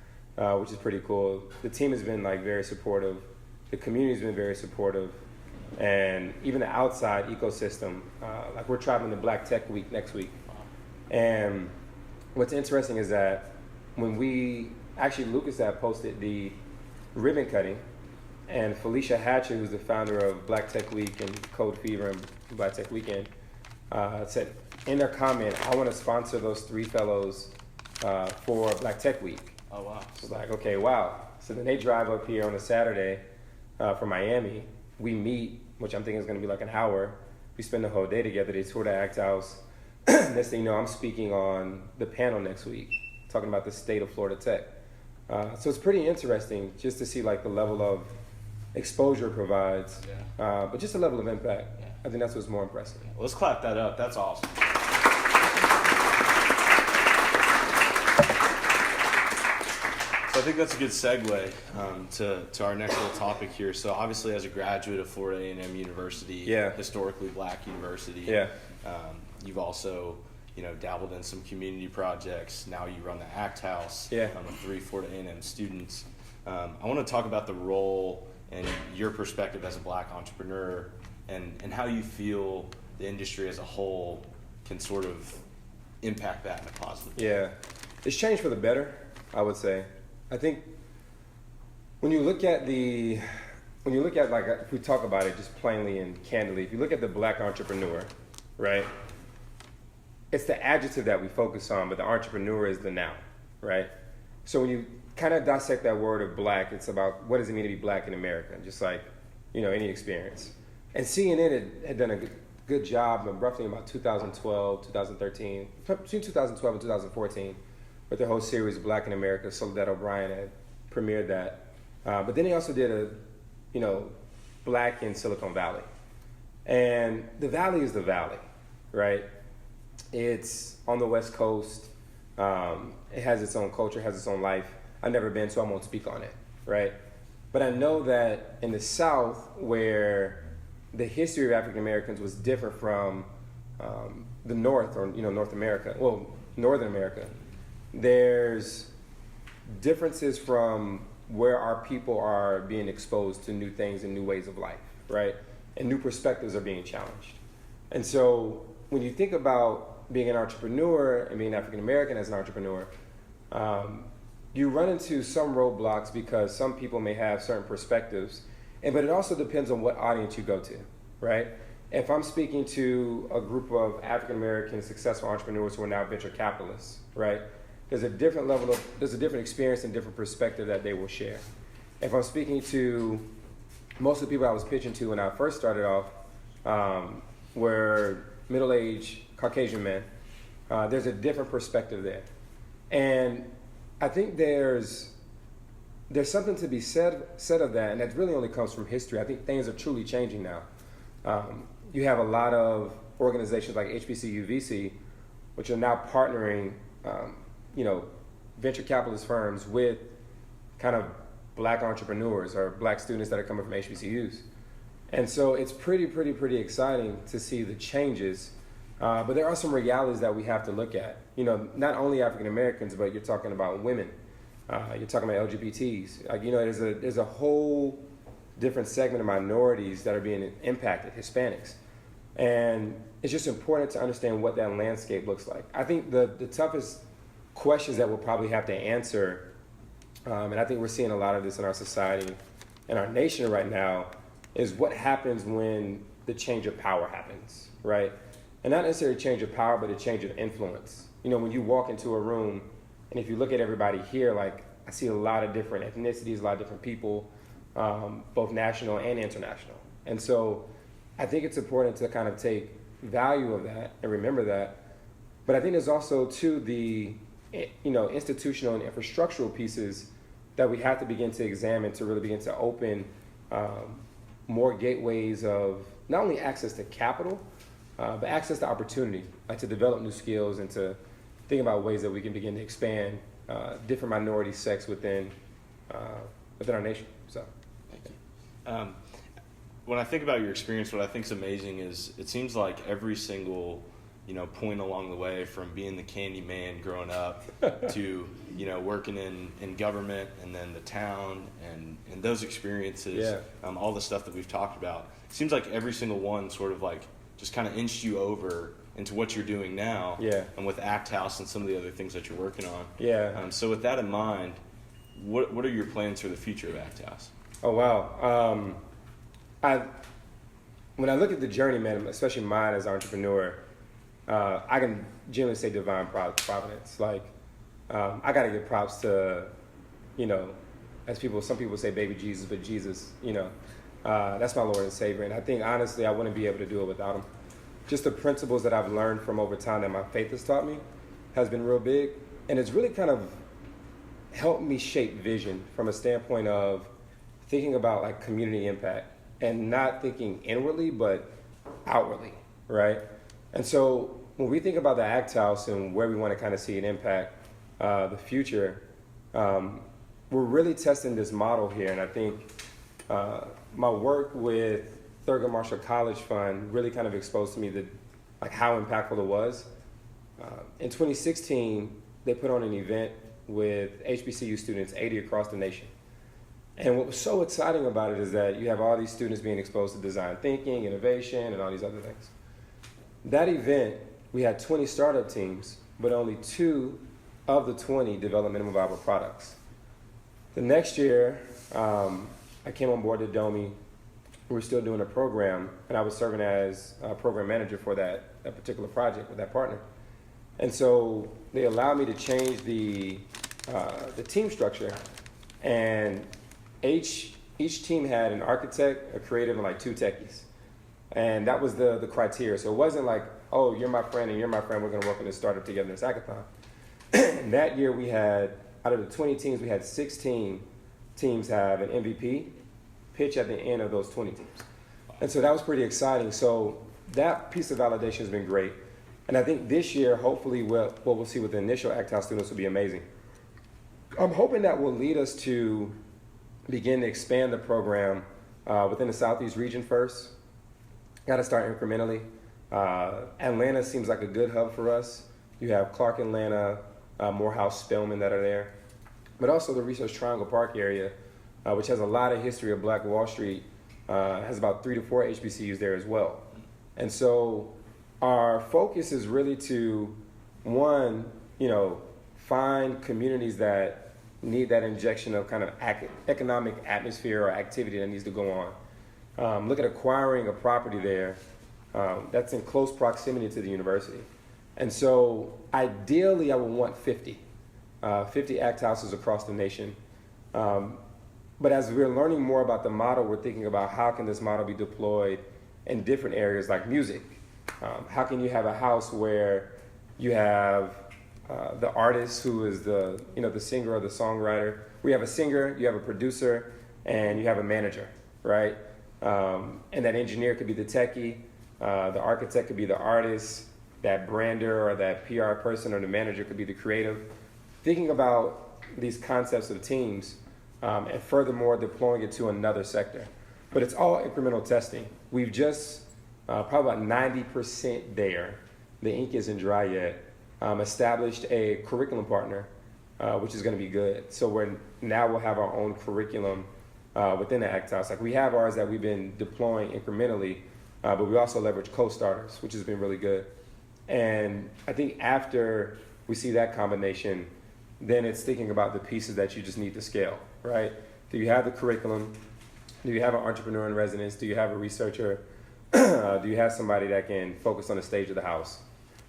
which is pretty cool. The team has been like very supportive. The community's been very supportive. And even the outside ecosystem, like we're traveling to Black Tech Week next week. And what's interesting is that when Lucas had posted the ribbon cutting, and Felicia Hatcher, who's the founder of Black Tech Week and Code Fever and Black Tech Weekend, said in their comment, I want to sponsor those 3 fellows for Black Tech Week. Oh, wow. So it's like, okay, wow. So then they drive up here on a Saturday from Miami. We meet, which I'm thinking is going to be like an hour. We spend the whole day together. They tour the ACT House. Next thing you know, I'm speaking on the panel next week, talking about the state of Florida Tech. So it's pretty interesting just to see like the level of exposure it provides, but just a level of impact. Yeah. I think that's what's more impressive. Well, let's clap that up. That's awesome. So I think that's a good segue to our next little topic here. So obviously, as a graduate of Florida A&M University, historically Black university, you've also dabbled in some community projects. Now you run the ACT House with 3 Florida A&M students. I want to talk about the role and your perspective as a Black entrepreneur and how you feel the industry as a whole can sort of impact that in a positive way. Yeah, it's changed for the better, I would say. I think when you look at like, if we talk about it just plainly and candidly, if you look at the Black entrepreneur, right? It's the adjective that we focus on, but the entrepreneur is the noun, right? So when you kind of dissect that word of Black, it's about what does it mean to be Black in America, just like, any experience. And CNN had done a good job of roughly about 2012, 2013, between 2012 and 2014, with their whole series Black in America. Soledad O'Brien had premiered that. But then they also did Black in Silicon Valley. And the Valley is the Valley, right? It's on the West Coast. It has its own culture, has its own life. I've never been, so I won't speak on it, right? But I know that in the South, where the history of African Americans was different from the North, or North America, well, Northern America, there's differences from where our people are being exposed to new things and new ways of life, right? And new perspectives are being challenged. And so when you think about being an entrepreneur and being African American as an entrepreneur, you run into some roadblocks because some people may have certain perspectives, but it also depends on what audience you go to, right? If I'm speaking to a group of African American successful entrepreneurs who are now venture capitalists, right? There's a different experience and different perspective that they will share. If I'm speaking to most of the people I was pitching to when I first started off, were middle-aged Caucasian men, there's a different perspective there. And I think there's something to be said of that, and that really only comes from history. I think things are truly changing now. You have a lot of organizations like HBCU, VC, which are now partnering, venture capitalist firms with kind of black entrepreneurs or black students that are coming from HBCUs. And so it's pretty exciting to see the changes. But there are some realities that we have to look at. Not only African Americans, but you're talking about women. You're talking about LGBTs. There's a whole different segment of minorities that are being impacted, Hispanics. And it's just important to understand what that landscape looks like. I think the toughest questions that we'll probably have to answer, and I think we're seeing a lot of this in our society and our nation right now, is what happens when the change of power happens, right? And not necessarily change of power, but a change of influence. When you walk into a room, and if you look at everybody here, like, I see a lot of different ethnicities, a lot of different people, both national and international. And so I think it's important to kind of take value of that and remember that. But I think there's also, too, the institutional and infrastructural pieces that we have to begin to examine to really begin to open more gateways of not only access to capital, but access to opportunity, like to develop new skills and to think about ways that we can begin to expand different minority sects within our nation. So, thank you. When I think about your experience, what I think is amazing is it seems like every single point along the way, from being the candy man growing up to working in government and then the town and those experiences, all the stuff that we've talked about, it seems like every single one sort of like just kind of inched you over into what you're doing now, and with Act House and some of the other things that you're working on. So with that in mind, what are your plans for the future of Act House? Oh wow! When I look at the journey, man, especially mine as an entrepreneur, I can generally say divine providence. Like, I got to give props to, some people say baby Jesus, but Jesus, that's my Lord and Savior. And I think, honestly, I wouldn't be able to do it without him. Just the principles that I've learned from over time that my faith has taught me has been real big. And it's really kind of helped me shape vision from a standpoint of thinking about like community impact and not thinking inwardly, but outwardly, right? And so when we think about the Act House and where we want to kind of see an impact, the future, we're really testing this model here. And I think my work with Thurgood Marshall College Fund really kind of exposed to me how impactful it was. In 2016, they put on an event with HBCU students, 80 across the nation. And what was so exciting about it is that you have all these students being exposed to design thinking, innovation, and all these other things. That event, we had 20 startup teams, but only 2 of the 20 developed minimum viable products. The next year, I came on board at Domi. We were still doing a program, and I was serving as a program manager for that particular project with that partner. And so they allowed me to change the team structure, and each team had an architect, a creative, and like 2 techies. And that was the criteria. So it wasn't like, oh, you're my friend and you're my friend, we're gonna work on this startup together in this hackathon. And that year we had, out of the 20 teams, we had 16 teams have an MVP pitch at the end of those 20 teams. And so that was pretty exciting. So that piece of validation has been great. And I think this year, hopefully what we'll see with the initial Act House students will be amazing. I'm hoping that will lead us to begin to expand the program within the Southeast region first. Got to start incrementally. Atlanta seems like a good hub for us. You have Clark, Atlanta, Morehouse, Spelman that are there. but also the Research Triangle Park area, which has a lot of history of Black Wall Street, has about 3 to 4 HBCUs there as well. And so our focus is really to, one, find communities that need that injection of kind of economic atmosphere or activity that needs to go on. Look at acquiring a property there that's in close proximity to the university. And so ideally I would want 50 ACT houses across the nation. But as we're learning more about the model, we're thinking about how can this model be deployed in different areas like music. How can you have a house where you have the artist who is the singer or the songwriter? We have a singer, you have a producer, and you have a manager, right? And that engineer could be the techie, the architect could be the artist, that brander or that PR person or the manager could be the creative. Thinking about these concepts of teams and furthermore deploying it to another sector. But it's all incremental testing. We've just probably about 90% there. The ink isn't dry yet. Established a curriculum partner, which is going to be good. So we'll have our own curriculum within the ACT House. Like we have ours that we've been deploying incrementally, but we also leverage co-starters, which has been really good. And I think after we see that combination, then it's thinking about the pieces that you just need to scale, right? Do you have the curriculum? Do you have an entrepreneur in residence? Do you have a researcher? Do you have somebody that can focus on the stage of the house?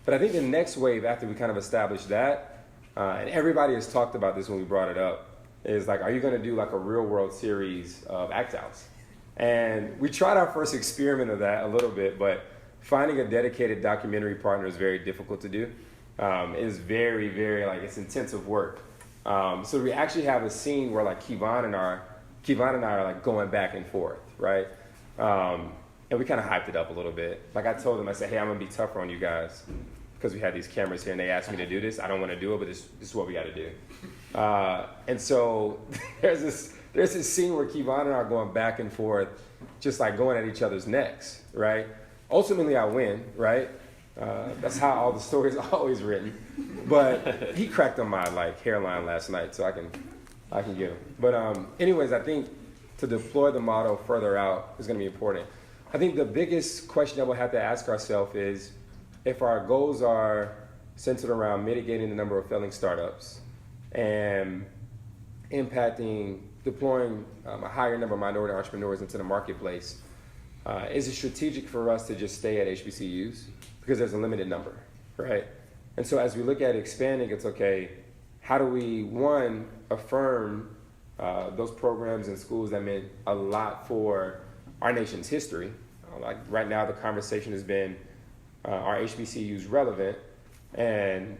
But I think the next wave after we kind of establish that, and everybody has talked about this when we brought it up, is like, are you going to do like a real world series of ACT House? And we tried our first experiment of that a little bit, but finding a dedicated documentary partner is very difficult to do. It's very, very it's intensive work. So we actually have a scene where like Kevon and I are like going back and forth, right? And we kind of hyped it up a little bit. Like I told them, I said, hey, I'm gonna be tougher on you guys because we had these cameras here and they asked me to do this. I don't want to do it, but this is what we got to do. And so there's this scene where Kevon and I are going back and forth, just like going at each other's necks, right? Ultimately, I win, right? That's how all the stories are always written. But he cracked on my hairline last night, so I can get him. But anyways, I think to deploy the model further out is going to be important. I think the biggest question that we'll have to ask ourselves is if our goals are centered around mitigating the number of failing startups and deploying a higher number of minority entrepreneurs into the marketplace, is it strategic for us to just stay at HBCUs? Because there's a limited number, right? And so as we look at expanding, it's okay, how do we, one, affirm those programs and schools that meant a lot for our nation's history? Like right now, the conversation has been, are HBCUs relevant? And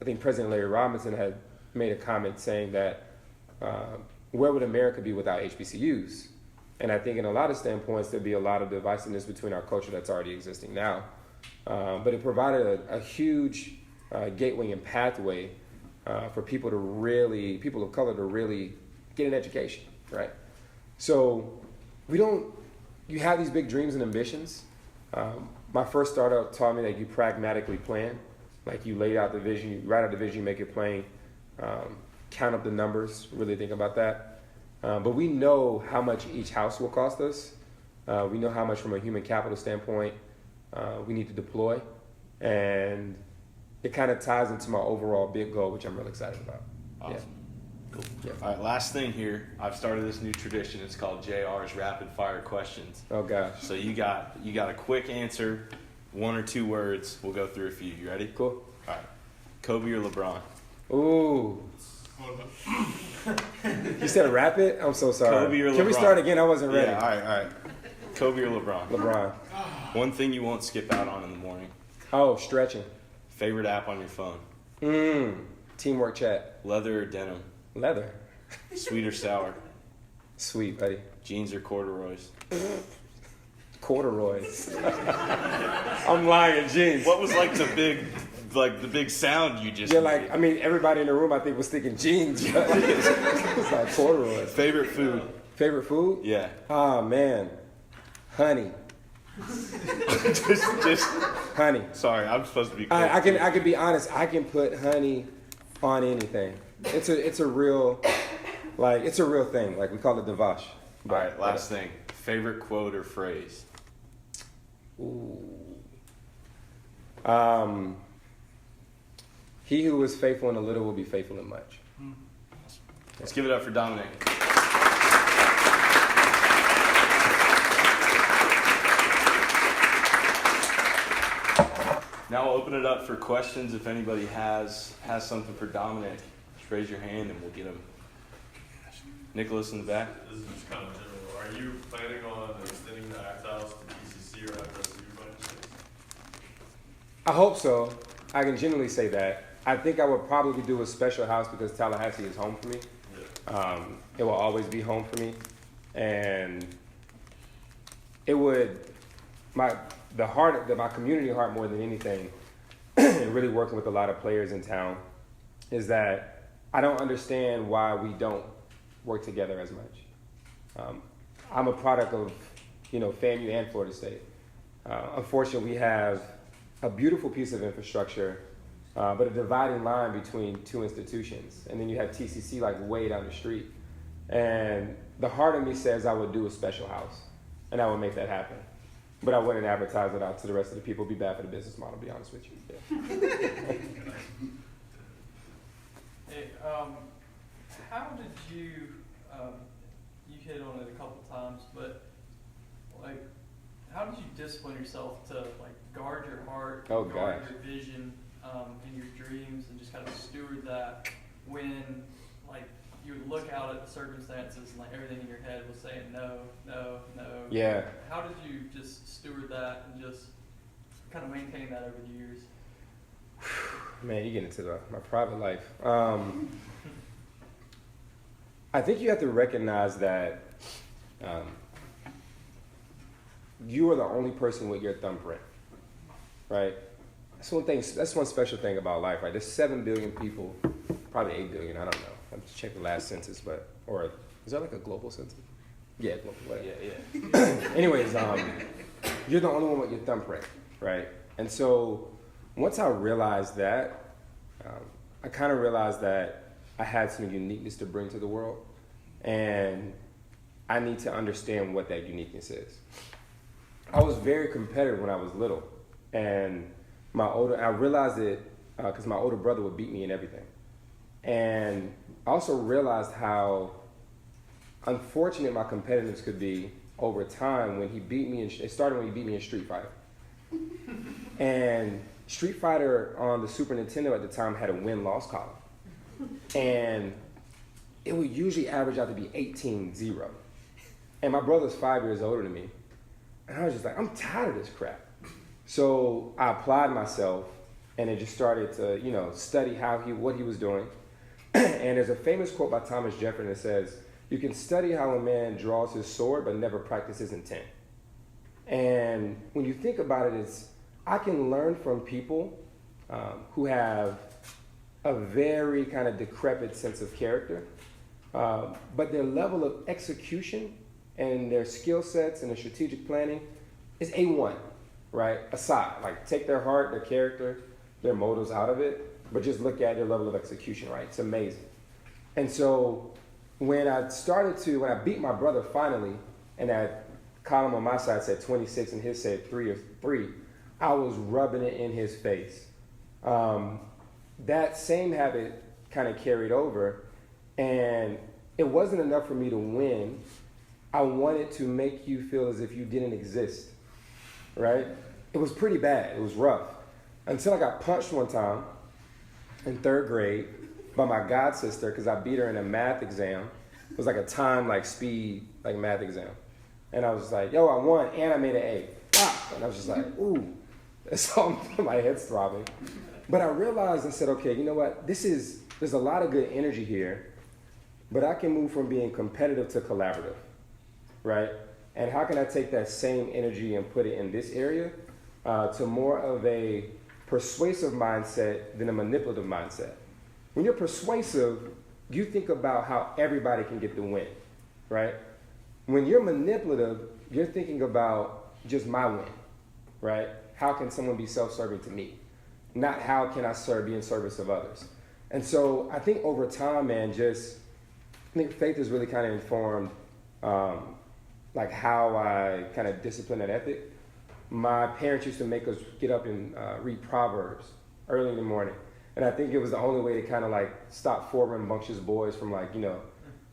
I think President Larry Robinson had made a comment saying that, where would America be without HBCUs? And I think in a lot of standpoints, there'd be a lot of divisiveness between our culture that's already existing now. But it provided a huge gateway and pathway for people of color to really get an education, right? So you have these big dreams and ambitions. My first startup taught me that you pragmatically plan. Like you lay out the vision, you write out the vision, you make it plain, count up the numbers, really think about that. But we know how much each house will cost us. We know how much from a human capital standpoint we need to deploy. And it kind of ties into my overall big goal, which I'm really excited about. Awesome. Yeah. Cool. Yeah. All right, last thing here. I've started this new tradition. It's called JR's Rapid Fire Questions. Oh, gosh. So you got a quick answer, 1 or 2 words. We'll go through a few. You ready? Cool. All right. Kobe or LeBron? Ooh. You said rapid? I'm so sorry. Kobe or LeBron? Can we start again? I wasn't ready. Yeah, all right. Kobe or LeBron? LeBron. One thing you won't skip out on in the morning. Oh, stretching. Favorite app on your phone? Teamwork chat. Leather or denim? Leather. Sweet or sour? Sweet, buddy. Jeans or corduroys? Corduroys. I'm lying, jeans. What was the big sound you just made? Everybody in the room I think was thinking jeans. It's like corduroys. Favorite food? Favorite food? Yeah. Oh, man. Honey. just honey. Sorry, I'm supposed to be quick. I can be honest. I can put honey on anything. It's a real, like, it's a real thing. Like, we call it devash. All right, last thing. Favorite quote or phrase? Ooh. He who is faithful in a little will be faithful in much. Let's give it up for Dominick. Now we'll open it up for questions. If anybody has something for Dominick, just raise your hand and we'll get them. Nicholas in the back. This is just kind of general. Are you planning on extending the Act House to TCC or FSU by any chance? I hope so. I can genuinely say that. I think I would probably do a special house because Tallahassee is home for me. Yeah. It will always be home for me. And it would, my community heart more than anything, and really working with a lot of players in town, is that I don't understand why we don't work together as much. I'm a product of, FAMU and Florida State. Unfortunately, we have a beautiful piece of infrastructure, but a dividing line between two institutions. And then you have TCC like way down the street. And the heart of me says I would do a special house, and I would make that happen. But I wouldn't advertise it out to the rest of the people. It'd be bad for the business model, to be honest with you. Yeah. Hey, how did you, you hit on it a couple times, but like, how did you discipline yourself to like guard your heart, guard your vision, and your dreams, and just kind of steward that when like you would look out at the circumstances and like everything in your head was saying no, no, no. Yeah. How did you just steward that and just kind of maintain that over the years? Man, you get into my private life. I think you have to recognize that you are the only person with your thumbprint, right? That's one special thing about life, right? There's 7 billion people, probably 8 billion, I don't know. I have to check the last census, or is that like a global census? Yeah, global, whatever. Yeah. Anyways, you're the only one with your thumbprint, right? And so once I realized that, I kind of realized that I had some uniqueness to bring to the world, and I need to understand what that uniqueness is. I was very competitive when I was little, and I realized it because my older brother would beat me in everything. And I also realized how unfortunate my competitiveness could be over time when he beat me. It started when he beat me in Street Fighter. And Street Fighter on the Super Nintendo at the time had a win-loss column. And it would usually average out to be 18-0. And my brother's 5 years older than me. And I was just like, I'm tired of this crap. So I applied myself and then just started to, study what he was doing. And there's a famous quote by Thomas Jefferson that says, you can study how a man draws his sword, but never practice his intent. And when you think about it, I can learn from people who have a very kind of decrepit sense of character, but their level of execution and their skill sets and their strategic planning is A1, right? Aside, like take their heart, their character, their motives out of it, but just look at their level of execution, right? It's amazing. And so when I beat my brother finally, and that column on my side said 26 and his said 3 or 3, I was rubbing it in his face. That same habit kind of carried over, and it wasn't enough for me to win. I wanted to make you feel as if you didn't exist, right? It was pretty bad. It was rough. Until I got punched one time in 3rd grade by my god sister because I beat her in a math exam. It was like a time, speed, math exam. And I was like, yo, I won, and I made an A. Wow. And I was just like, ooh. So my head's throbbing. But I realized and said, okay, you know what? There's a lot of good energy here, but I can move from being competitive to collaborative, right? And how can I take that same energy and put it in this area to more of a persuasive mindset than a manipulative mindset? When you're persuasive, you think about how everybody can get the win, right? When you're manipulative, you're thinking about just my win, right? How can someone be self-serving to me? Not how can I be in service of others? And so I think over time, man, I think faith has really kind of informed like how I kind of discipline that ethic. My parents used to make us get up and read Proverbs early in the morning. And I think it was the only way to kind of like stop 4 rambunctious boys from like,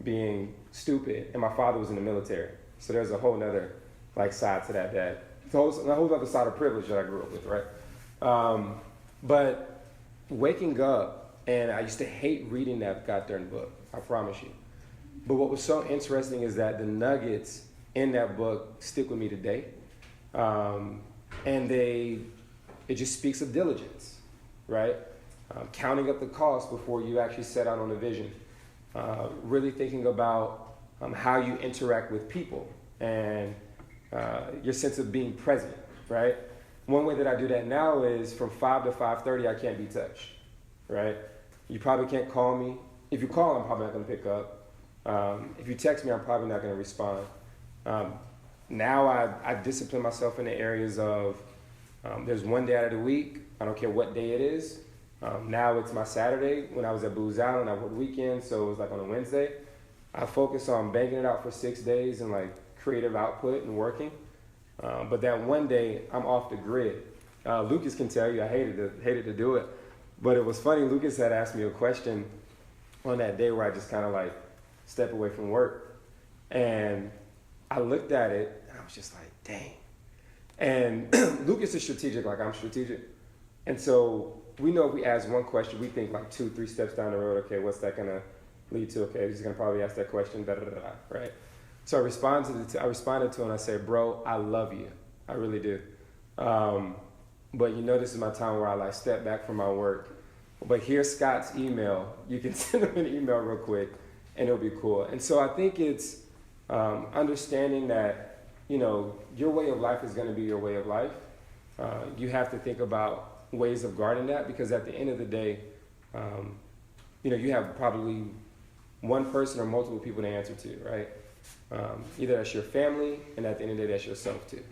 being stupid. And my father was in the military. So there's a whole nother like side to that, a whole other side of privilege that I grew up with, right? But waking up, and I used to hate reading that goddamn book, I promise you. But what was so interesting is that the nuggets in that book stick with me today. And it just speaks of diligence, right? Counting up the cost before you actually set out on a vision. Really thinking about how you interact with people and your sense of being present, right? One way that I do that now is from 5 to 5:30, I can't be touched, right? You probably can't call me. If you call, I'm probably not going to pick up. If you text me, I'm probably not going to respond. Now I discipline myself in the areas of there's one day out of the week, I don't care what day it is. Now it's my Saturday. When I was at Booz Allen, I worked weekend, so it was like on a Wednesday. I focus on banging it out for 6 days and like creative output and working. But that one day, I'm off the grid. Lucas can tell you I hated to do it. But it was funny, Lucas had asked me a question on that day where I just kind of like step away from work. And I looked at it and I was just like, dang. And Lucas is strategic like I'm strategic. And so we know if we ask one question, we think like 2-3 steps down the road, okay, what's that gonna lead to? Okay, he's gonna probably ask that question, right? So I responded to him and I said, bro, I love you. I really do. But this is my time where I like step back from my work. But here's Scott's email. You can send him an email real quick and it'll be cool. And so I think it's understanding that, your way of life is going to be your way of life. You have to think about ways of guarding that because at the end of the day, you have probably one person or multiple people to answer to, right? Either that's your family and at the end of the day, that's yourself too.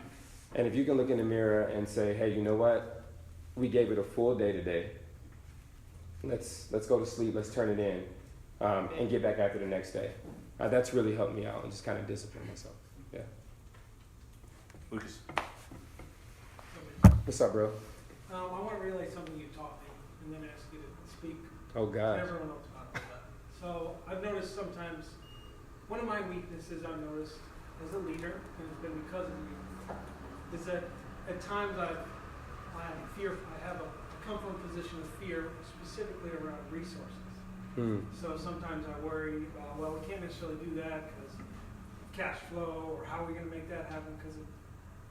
And if you can look in the mirror and say, hey, you know what? We gave it a full day today. Let's go to sleep. Let's turn it in and get back after the next day. That's really helped me out and just kind of discipline myself. Yeah. Lucas. What's up, bro? I want to relay something you taught me and then ask you to speak Oh, to God. everyone else about that. So I've noticed sometimes, one of my weaknesses I've noticed as a leader, and it's been because of you, is that at times I come from a position of fear, specifically around resources. So sometimes I worry, well, we can't necessarily do that because of cash flow, or how are we going to make that happen because of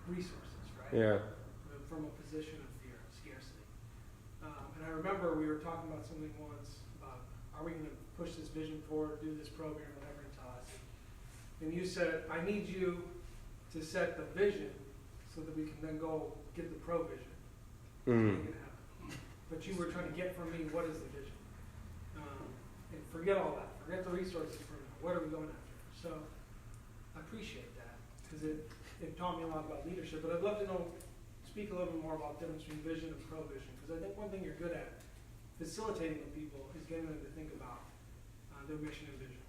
resources, right? Yeah. From a position of fear and scarcity. And I remember we were talking about something once about, are we going to push this vision forward, do this program, whatever in Tallahassee? And you said, I need you to set the vision so that we can then go get the provision. Make it happen. But you were trying to get from me, what is the vision? And forget all that. Forget the resources for now. What are we going after? So I appreciate that because it taught me a lot about leadership. But I'd love to speak a little bit more about the difference between vision and provision, because I think one thing you're good at facilitating with people is getting them to think about their mission and vision.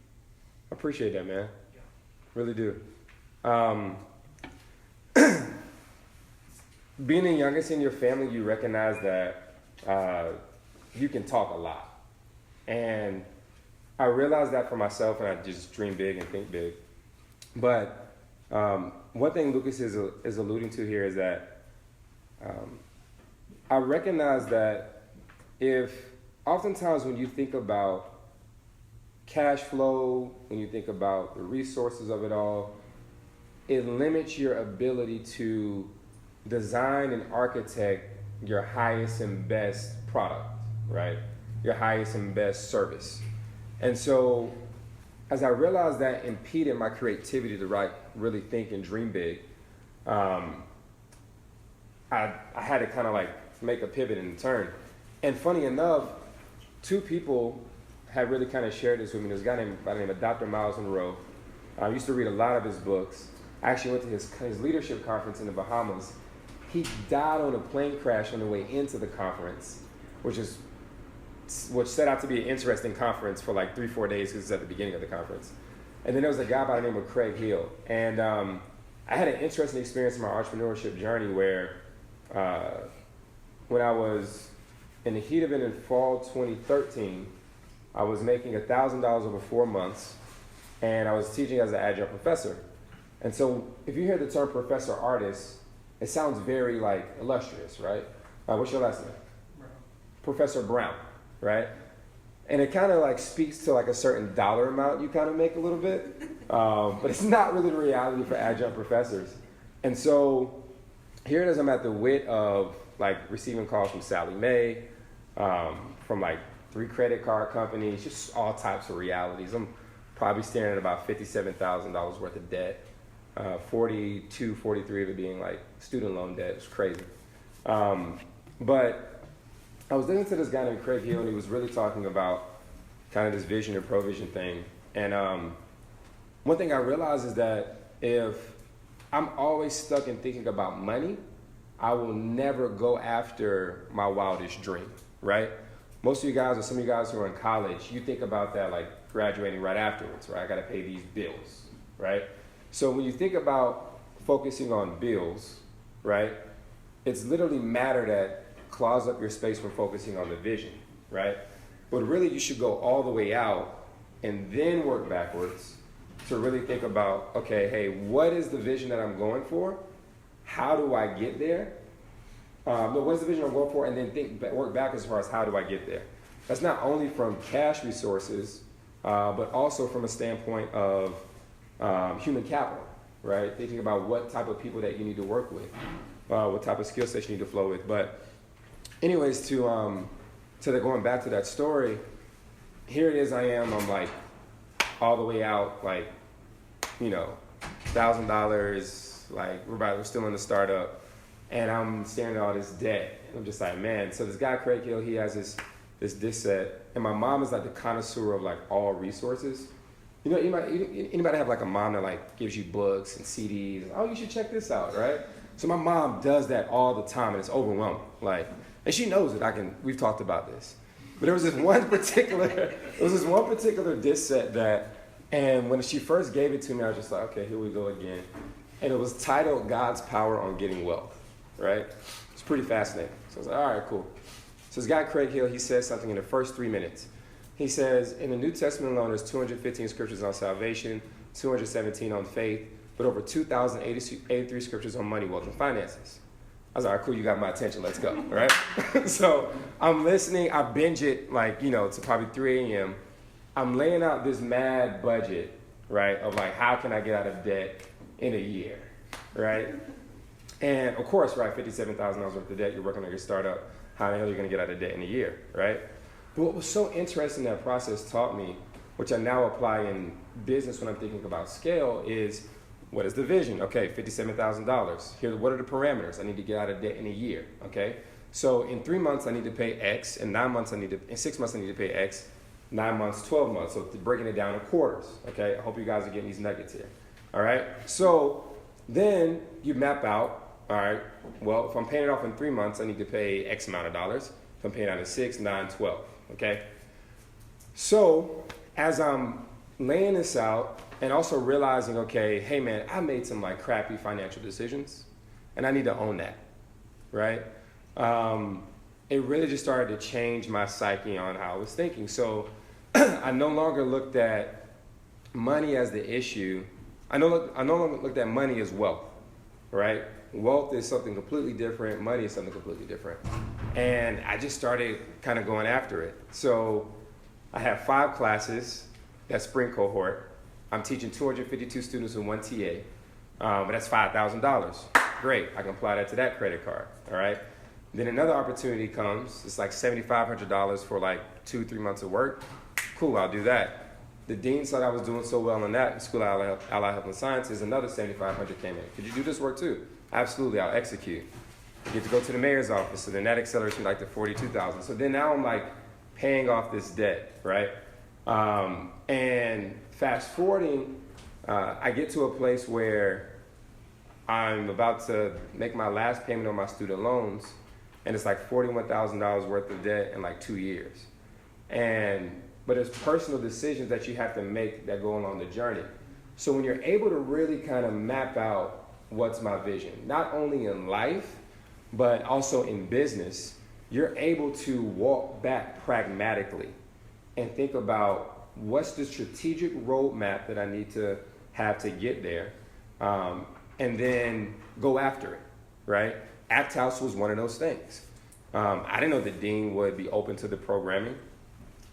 I appreciate that, man. Yeah. Really do. Being the youngest in your family, you recognize that you can talk a lot. And I realized that for myself, and I just dream big and think big. But one thing Lucas is alluding to here is that I recognize that oftentimes when you think about cash flow, when you think about the resources of it all, it limits your ability to design and architect your highest and best product, right? Your highest and best service. And so as I realized that impeded my creativity to really think and dream big, I had to kind of like make a pivot and turn. And funny enough, 2 people had really kind of shared this with me. There's a guy by the name of Dr. Miles Monroe. I used to read a lot of his books. I actually went to his leadership conference in the Bahamas. He died on a plane crash on the way into the conference, which is which set out to be an interesting conference for like 3-4 days because it's at the beginning of the conference. And then there was a guy by the name of Craig Hill. And I had an interesting experience in my entrepreneurship journey where when I was in the heat of it in fall 2013, I was making $1,000 over 4 months, and I was teaching as an adjunct professor. And so if you hear the term Professor Ard'is, it sounds very like illustrious, right? What's your last name? Brown. Professor Brown, right? And it kind of like speaks to like a certain dollar amount you kind of make a little bit, but it's not really the reality for adjunct professors. And so here it is, I'm at the wit of like receiving calls from Sally Mae, from like 3 credit card companies, just all types of realities. I'm probably staring at about $57,000 worth of debt, 42, 43 of it being like student loan debt. It was crazy. But I was listening to this guy named Craig Hill, and he was really talking about kind of this vision or provision thing. And one thing I realized is that if I'm always stuck in thinking about money, I will never go after my wildest dream, right? Most of you guys, or some of you guys who are in college, you think about that like graduating right afterwards, right? I gotta pay these bills, right? So when you think about focusing on bills, right, it's literally matter that claws up your space from focusing on the vision, right? But really you should go all the way out and then work backwards to really think about, okay, hey, what is the vision that I'm going for? How do I get there? What is the vision I'm going for? And then work backwards as far as how do I get there? That's not only from cash resources, but also from a standpoint of human capital, right? Thinking about what type of people that you need to work with, what type of skill sets you need to flow with. But anyways, going back to that story, here it is, I'm like all the way out, like, you know, $1,000, like we're still in the startup, and I'm staring at all this debt. And I'm just like, man. So this guy, Craig Hill, he has this set, and my mom is like the connoisseur of like all resources. You know, anybody have like a mom that like gives you books and CDs? Oh, you should check this out, right? So my mom does that all the time, and it's overwhelming. Like, and she knows it. We've talked about this. But there was this one particular disc set that, and when she first gave it to me, I was just like, okay, here we go again. And it was titled God's Power on Getting Wealth, right? It's pretty fascinating. So I was like, all right, cool. So this guy, Craig Hill, he says something in the first 3 minutes. He says, in the New Testament alone, there's 215 scriptures on salvation, 217 on faith, but over 2,083 scriptures on money, wealth, and finances. I was like, all right, cool, you got my attention, let's go, right? So I'm listening, I binge it like, to probably 3 a.m. I'm laying out this mad budget, right, of like, how can I get out of debt in a year, right? And of course, right, $57,000 worth of debt, you're working on your startup, how the hell are you gonna get out of debt in a year, right? But what was so interesting that process taught me, which I now apply in business when I'm thinking about scale, is what is the vision? Okay, $57,000. What are the parameters? I need to get out of debt in a year, okay? So in 3 months, I need to pay X, in 6 months, I need to pay X, 9 months, 12 months. So breaking it down in quarters, okay? I hope you guys are getting these nuggets here, all right? So then you map out, all right, well, if I'm paying it off in 3 months, I need to pay X amount of dollars. If I'm paying it out in 6, 9, 12, okay? So as I'm laying this out and also realizing, okay, hey man, I made some like crappy financial decisions and I need to own that, right? It really just started to change my psyche on how I was thinking. So I no longer looked at money as the issue. I no longer looked at money as wealth, right? Wealth is something completely different. Money is something completely different. And I just started kind of going after it. So I have 5 classes, that spring cohort. I'm teaching 252 students with 1 TA, but that's $5,000. Great, I can apply that to that credit card, all right? Then another opportunity comes, it's like $7,500 for like 2-3 months of work. Cool, I'll do that. The dean said I was doing so well in that, School of Allied Health and Sciences, another $7,500 came in. Could you do this work too? Absolutely, I'll execute. You get to go to the mayor's office, so then that accelerates me like to $42,000. So then now I'm like paying off this debt, right? And fast forwarding, I get to a place where I'm about to make my last payment on my student loans, and it's like $41,000 worth of debt in like 2 years. But it's personal decisions that you have to make that go along the journey. So when you're able to really kind of map out what's my vision, not only in life, but also in business, you're able to walk back pragmatically and think about what's the strategic roadmap that I need to have to get there, and then go after it, right? Act House was one of those things. I didn't know the dean would be open to the programming.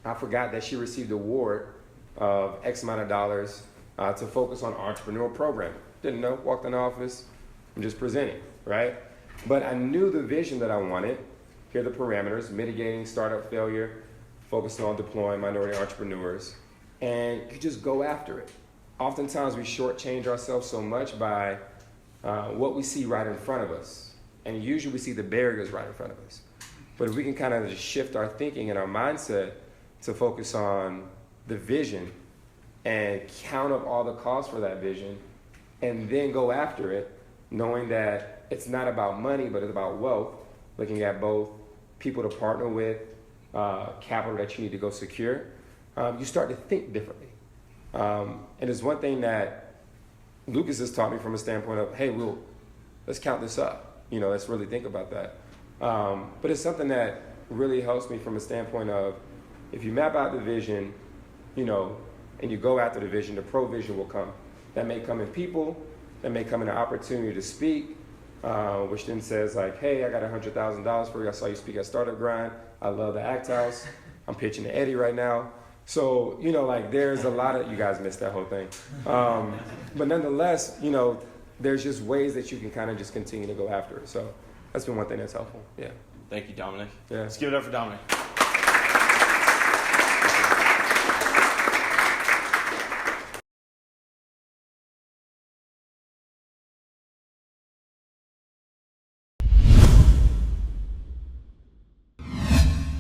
I forgot that she received an award of X amount of dollars to focus on entrepreneurial programming. Didn't know, walked in the office, I'm just presenting, right? But I knew the vision that I wanted. Here are the parameters: mitigating startup failure, focusing on deploying minority entrepreneurs, and you just go after it. Oftentimes we shortchange ourselves so much by what we see right in front of us. And usually we see the barriers right in front of us. But if we can kind of just shift our thinking and our mindset to focus on the vision and count up all the costs for that vision and then go after it, knowing that it's not about money, but it's about wealth, looking at both people to partner with, capital that you need to go secure, you start to think differently. And it's one thing that Lucas has taught me from a standpoint of, hey, let's count this up. Let's really think about that. But it's something that really helps me from a standpoint of, if you map out the vision, and you go after the vision, the provision will come. That may come in people, that may come in an opportunity to speak, which then says like, hey, I got $100,000 for you. I saw you speak at Startup Grind. I love the Act House. I'm pitching to Eddie right now. So, there's a lot of, you guys missed that whole thing. But nonetheless, there's just ways that you can kind of just continue to go after it. So that's been one thing that's helpful. Yeah. Thank you, Dominic. Yeah. Let's give it up for Dominic.